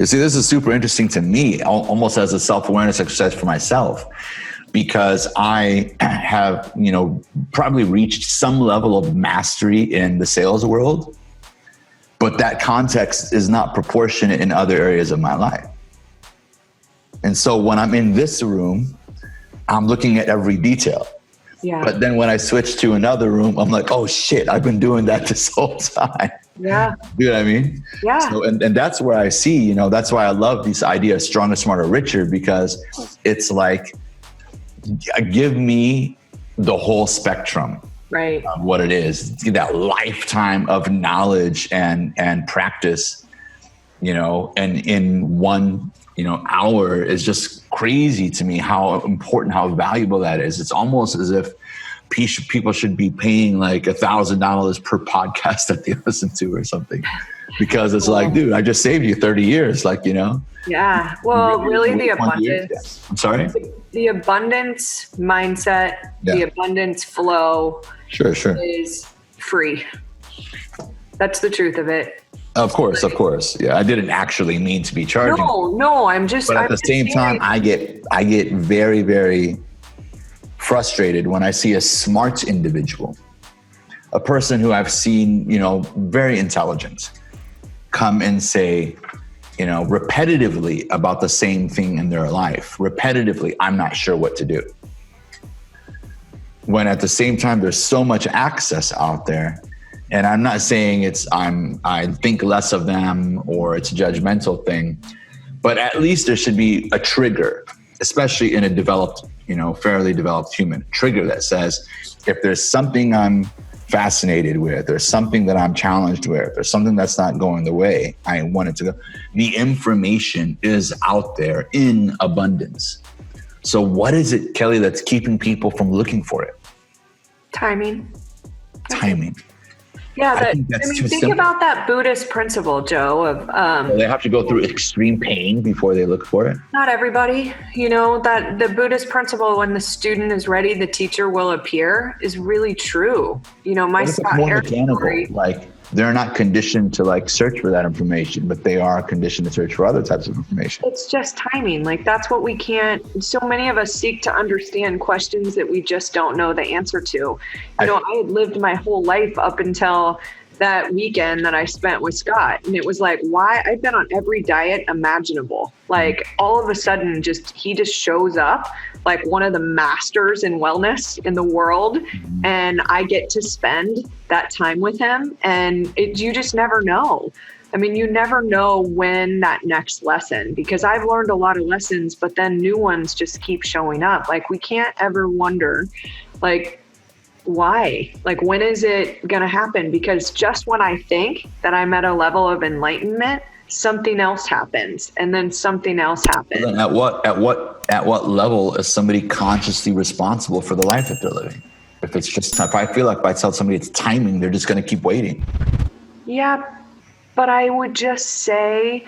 You see, this is super interesting to me, almost as a self-awareness exercise for myself, because I have, probably reached some level of mastery in the sales world, but that context is not proportionate in other areas of my life. And so when I'm in this room, I'm looking at every detail. Yeah. But then when I switch to another room, I'm like, oh shit, I've been doing that this whole time. Yeah. You know what I mean? Yeah. So, and that's where I see, that's why I love this idea of stronger, smarter, richer, because it's like, give me the whole spectrum right. of what it is, that lifetime of knowledge and practice, and in one, hour is just crazy to me how important, how valuable that is. It's almost as if people should be paying like $1,000 per podcast that they listen to or something, because it's like, dude, I just saved you 30 years. Like, Yeah. Well, really the abundance. I'm sorry? The abundance mindset, the abundance flow is free. That's the truth of it. Of course. Yeah. I didn't actually mean to be charging. No, But at the same time, I get very, very frustrated when I see a smart individual, a person who I've seen, very intelligent, come and say, repetitively about the same thing in their life. Repetitively, I'm not sure what to do. When at the same time, there's so much access out there. And I'm not saying I think less of them or it's a judgmental thing, but at least there should be a trigger, especially in a developed, fairly developed human trigger that says, if there's something I'm fascinated with, there's something that I'm challenged with, there's something that's not going the way I want it to go, the information is out there in abundance. So what is it, Kelly, that's keeping people from looking for it? Timing. timing. Yeah, I think that's too think simple. about that Buddhist principle, Joe, of They have to go through extreme pain before they look for it. not everybody, you know, that the Buddhist principle, when the student is ready, the teacher will appear, is really true. You know, my What if it's Scott more Harris mechanical? story, Like they're not conditioned to like search for that information, but they are conditioned to search for other types of information. it's just timing. Like that's what we can't, so many of us seek to understand questions that we just don't know the answer to. You know, I had lived my whole life up until that weekend that I spent with Scott. And it was like, why? I've been on every diet imaginable. Like all of a sudden, he just shows up like one of the masters in wellness in the world. And I get to spend that time with him. And you just never know. I mean, you never know when that next lesson, because I've learned a lot of lessons, but then new ones just keep showing up. Like we can't ever wonder, like, why? Like, when is it going to happen? Because just when I think that I'm at a level of enlightenment, something else happens, and then something else happens. Then at what level is somebody consciously responsible for the life that they're living? If it's just, if I feel like if I tell somebody it's timing, they're just going to keep waiting. Yeah, but I would just say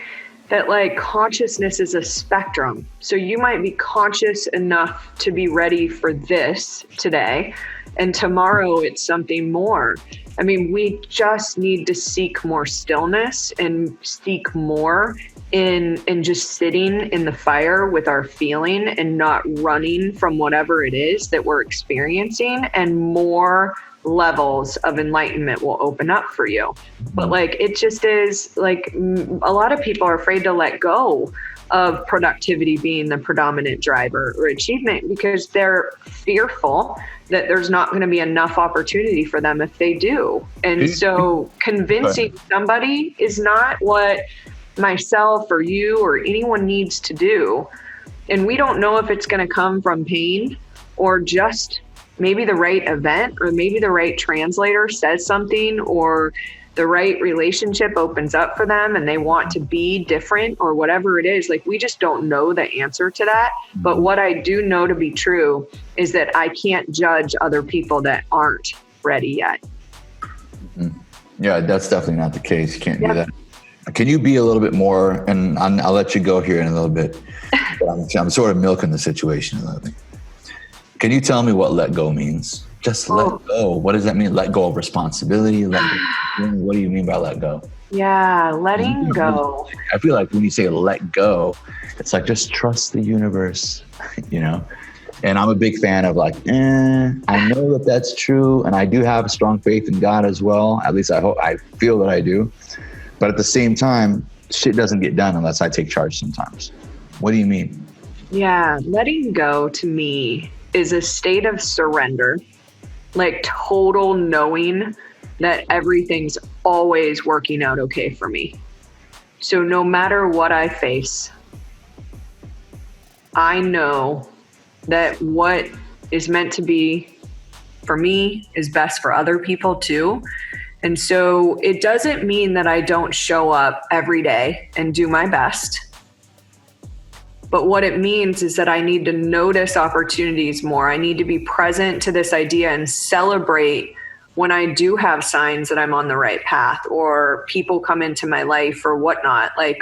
that like consciousness is a spectrum. So you might be conscious enough to be ready for this today, and tomorrow it's something more. I mean, we just need to seek more stillness and seek more in just sitting in the fire with our feeling and not running from whatever it is that we're experiencing, and more levels of enlightenment will open up for you. But like, it just is like, a lot of people are afraid to let go of productivity being the predominant driver or achievement, because they're fearful that there's not going to be enough opportunity for them if they do. And so convincing somebody is not what myself or you or anyone needs to do. And we don't know if it's going to come from pain or just maybe the right event, or maybe the right translator says something, or the right relationship opens up for them and they want to be different, or whatever it is. Like, we just don't know the answer to that. But what I do know to be true is that I can't judge other people that aren't ready yet. Yeah, that's definitely not the case. You can't do that. Can you be a little bit more, and I'll let you go here in a little bit, but I'm sort of milking the situation a little bit. Can you tell me what let go means? Just let go. What does that mean? Let go of responsibility? What do you mean by let go? Yeah, letting go. I feel like when you say let go, it's like just trust the universe, you know? And I'm a big fan of like, I know that that's true. And I do have a strong faith in God as well. At least I feel that I do. But at the same time, shit doesn't get done unless I take charge sometimes. What do you mean? Yeah, letting go to me is a state of surrender, like total knowing that everything's always working out okay for me. So no matter what I face, I know that what is meant to be for me is best for other people too. And so it doesn't mean that I don't show up every day and do my best. But what it means is that I need to notice opportunities more. I need to be present to this idea and celebrate when I do have signs that I'm on the right path, or people come into my life or whatnot. Like,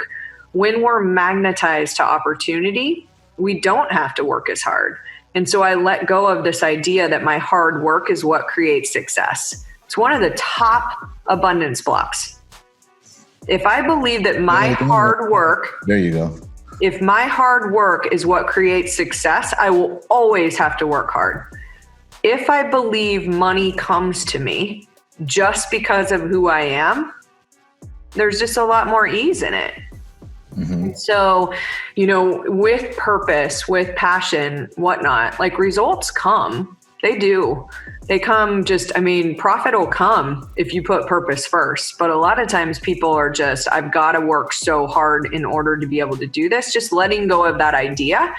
when we're magnetized to opportunity, we don't have to work as hard. And so I let go of this idea that my hard work is what creates success. It's one of the top abundance blocks. If I believe that my hard work, there you go. If my hard work is what creates success, I will always have to work hard. If I believe money comes to me just because of who I am, there's just a lot more ease in it. Mm-hmm. So, you know, with purpose, with passion, whatnot, like results come. They do. They come profit will come if you put purpose first. But a lot of times people are just, I've got to work so hard in order to be able to do this. Just letting go of that idea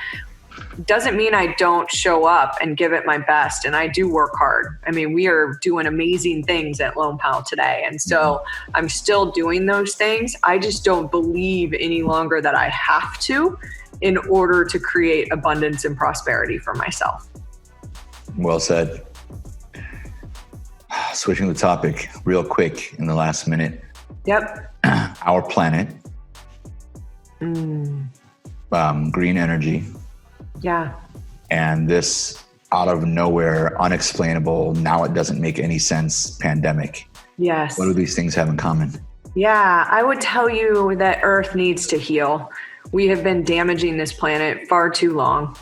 doesn't mean I don't show up and give it my best. And I do work hard. I mean, we are doing amazing things at Lone Pal today. And so I'm still doing those things. I just don't believe any longer that I have to in order to create abundance and prosperity for myself. Well said. Switching the topic real quick in the last minute. Yep. Our planet, green energy. Yeah. And this out of nowhere, unexplainable, now it doesn't make any sense pandemic. Yes. What do these things have in common? Yeah, I would tell you that Earth needs to heal. We have been damaging this planet far too long.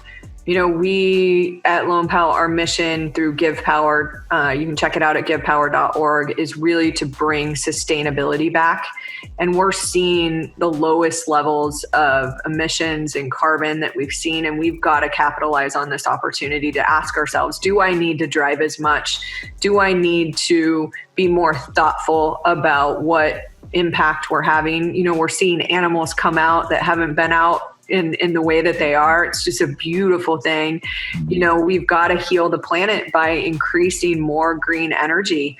You know, we at Lone Pal, our mission through Give Power, you can check it out at givepower.org, is really to bring sustainability back. And we're seeing the lowest levels of emissions and carbon that we've seen. And we've got to capitalize on this opportunity to ask ourselves, do I need to drive as much? Do I need to be more thoughtful about what impact we're having? You know, we're seeing animals come out that haven't been out in the way that they are. It's just a beautiful thing. You know, we've got to heal the planet by increasing more green energy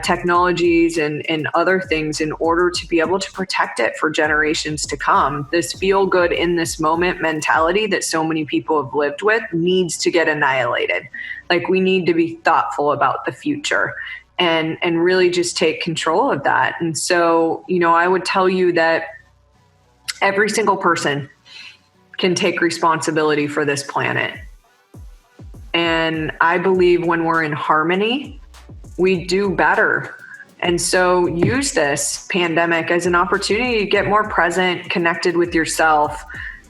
technologies and other things in order to be able to protect it for generations to come. This feel good in this moment mentality that so many people have lived with needs to get annihilated. Like, we need to be thoughtful about the future and really just take control of that. And so, you know, I would tell you that every single person can take responsibility for this planet. And I believe when we're in harmony, we do better. And so use this pandemic as an opportunity to get more present, connected with yourself,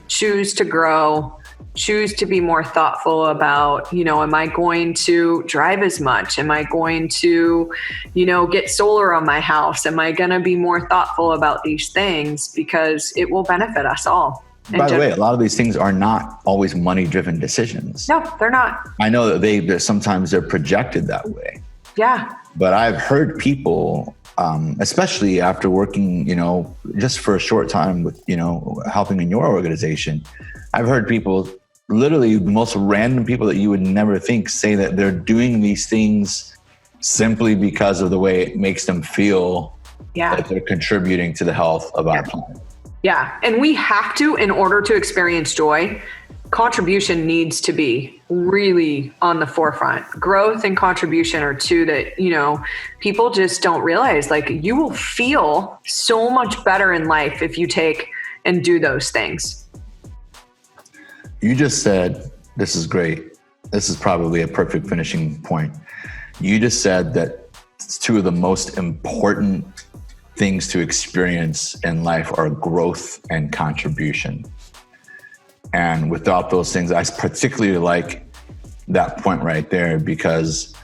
choose to grow, choose to be more thoughtful about, you know, am I going to drive as much? Am I going to, you know, get solar on my house? Am I going to be more thoughtful about these things? Because it will benefit us all. By the way, a lot of these things are not always money-driven decisions. No, they're not. I know that sometimes they're projected that way. Yeah. But I've heard people, especially after working, you know, just for a short time with, you know, helping in your organization, I've heard people, literally the most random people that you would never think, say that they're doing these things simply because of the way it makes them feel that they're contributing to the health of our planet. Yeah. And we have to, in order to experience joy, contribution needs to be really on the forefront. Growth and contribution are two that, you know, people just don't realize. Like, you will feel so much better in life if you take and do those things. You just said, this is great. This is probably a perfect finishing point. You just said that two of the most important things to experience in life are growth and contribution. And without those things, I particularly like that point right there, because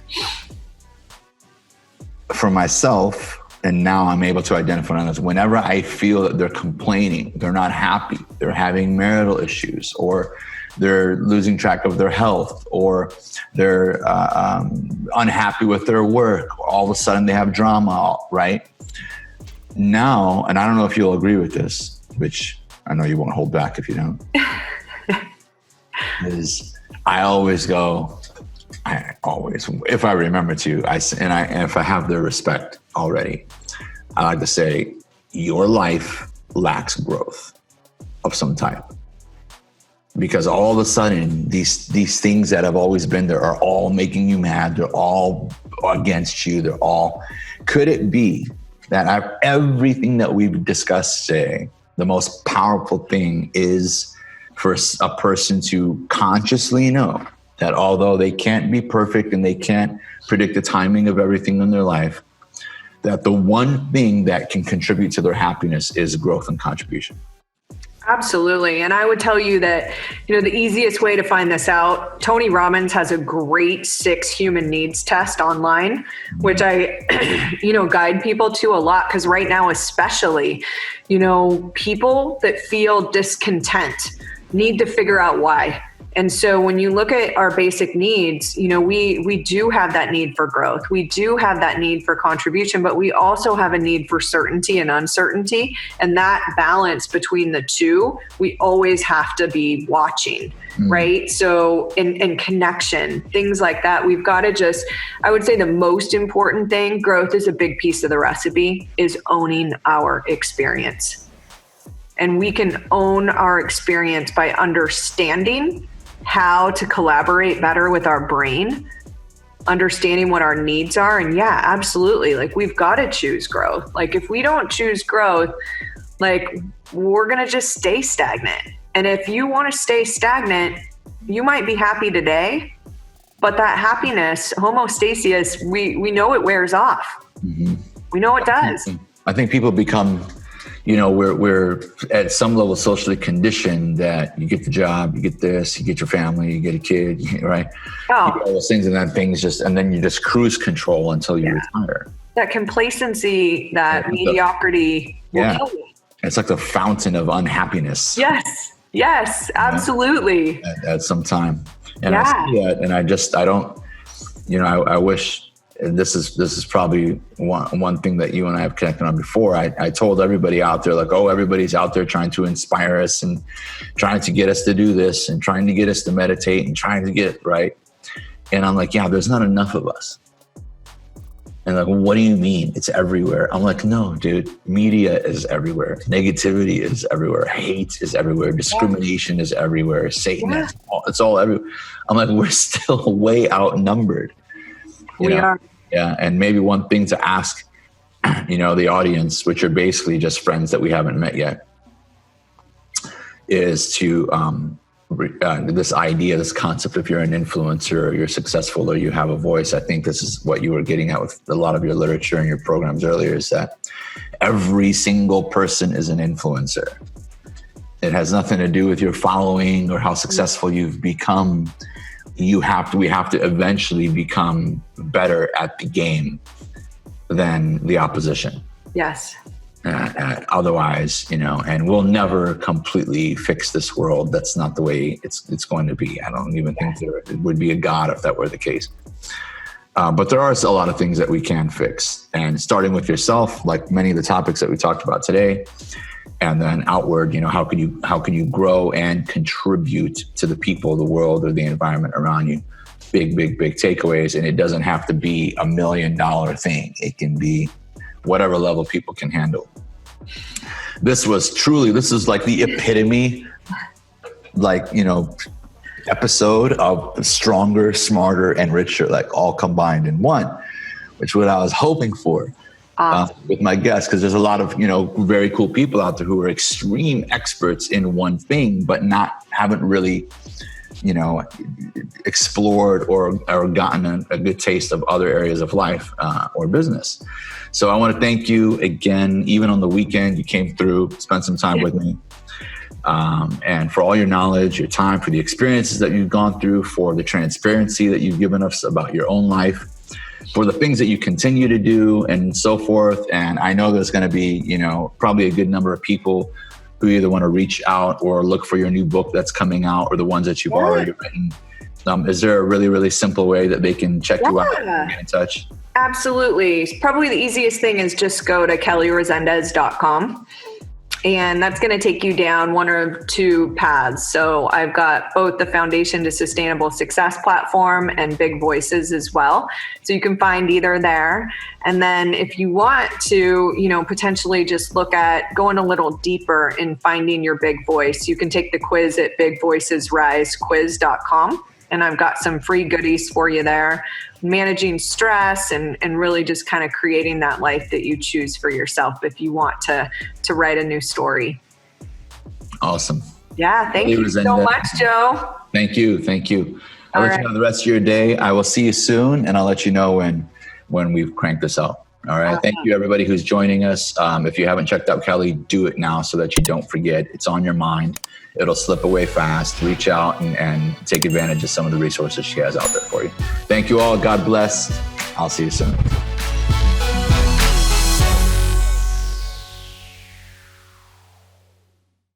for myself, and now I'm able to identify others, whenever I feel that they're complaining, they're not happy, they're having marital issues, or they're losing track of their health, or they're unhappy with their work, or all of a sudden they have drama, right? Now, and I don't know if you'll agree with this, which I know you won't hold back if you don't, is I always go, if I remember to, and if I have their respect already, I like to say, your life lacks growth of some type. Because all of a sudden, these things that have always been there are all making you mad. They're all against you. Could it be that everything that we've discussed today, the most powerful thing is for a person to consciously know that although they can't be perfect and they can't predict the timing of everything in their life, that the one thing that can contribute to their happiness is growth and contribution. Absolutely. And I would tell you that, you know, the easiest way to find this out, Tony Robbins has a great 6 human needs test online, which I, you know, guide people to a lot. Because right now, especially, you know, people that feel discontent need to figure out why. And so when you look at our basic needs, you know, we do have that need for growth. We do have that need for contribution, but we also have a need for certainty and uncertainty. And that balance between the two, we always have to be watching, right? So in connection, things like that, we've got to I would say the most important thing, growth is a big piece of the recipe, is owning our experience. And we can own our experience by understanding how to collaborate better with our brain understanding what our needs are. And yeah, absolutely. Like we've got to choose growth. Like if we don't choose growth, like we're going to just stay stagnant. And if you want to stay stagnant, you might be happy today, but that happiness, homostasis, we know it wears off. Mm-hmm. We know it does. I think people become, we're at some level socially conditioned that you get the job, you get this, you get your family, you get a kid, right? Oh. You get all those things, and then you just cruise control until you retire. That complacency, that mediocrity will kill you. It's like the fountain of unhappiness. Yes, absolutely. At some time. And I see that, and I don't, I wish. And this is probably one thing that you and I have connected on before. I told everybody out there, like, everybody's out there trying to inspire us and trying to get us to do this and trying to get us to meditate and trying to get right. And I'm like, there's not enough of us. And like, well, what do you mean? It's everywhere. I'm like, no, dude, media is everywhere. Negativity is everywhere. Hate is everywhere. Discrimination is everywhere. Satan, it's all everywhere. I'm like, we're still way outnumbered. We are. Yeah. And maybe one thing to ask, the audience, which are basically just friends that we haven't met yet, is to this idea, this concept, if you're an influencer or you're successful or you have a voice. I think this is what you were getting at with a lot of your literature and your programs earlier, is that every single person is an influencer. It has nothing to do with your following or how successful you've become. We have to eventually become better at the game than the opposition. Yes. Otherwise, and we'll never completely fix this world. That's not the way it's going to be. I don't even think there would be a God if that were the case. But there are a lot of things that we can fix, and starting with yourself, like many of the topics that we talked about today. And then outward, how can you grow and contribute to the people, the world, or the environment around you? Big takeaways. And it doesn't have to be $1 million thing. It can be whatever level people can handle. This is like the epitome, episode of Stronger, Smarter, and Richer, like all combined in one, which is what I was hoping for. With my guests, because there's a lot of very cool people out there who are extreme experts in one thing, but haven't really explored or gotten a good taste of other areas of life or business. So I want to thank you again. Even on the weekend, you came through, spent some time with me, and for all your knowledge, your time, for the experiences that you've gone through, for the transparency that you've given us about your own life, for the things that you continue to do and so forth. And I know there's going to be, probably a good number of people who either want to reach out or look for your new book that's coming out, or the ones that you've already written. Is there a really, really simple way that they can check you out and get in touch? Absolutely. Probably the easiest thing is just go to kellyresendez.com. And that's going to take you down one or two paths. So I've got both the Foundation to Sustainable Success platform and Big Voices as well. So you can find either there. And then if you want to, potentially just look at going a little deeper in finding your big voice, you can take the quiz at bigvoicesrisequiz.com. And I've got some free goodies for you there, managing stress and really just kind of creating that life that you choose for yourself if you want to write a new story. Awesome. Yeah. Thank you so much, Joe. Thank you. I'll let you know the rest of your day. I will see you soon, and I'll let you know when we've cranked this out. All right. Awesome. Thank you, everybody who's joining us. If you haven't checked out Kelly, do it now so that you don't forget. It's on your mind. It'll slip away fast. Reach out and take advantage of some of the resources she has out there for you. Thank you all. God bless. I'll see you soon.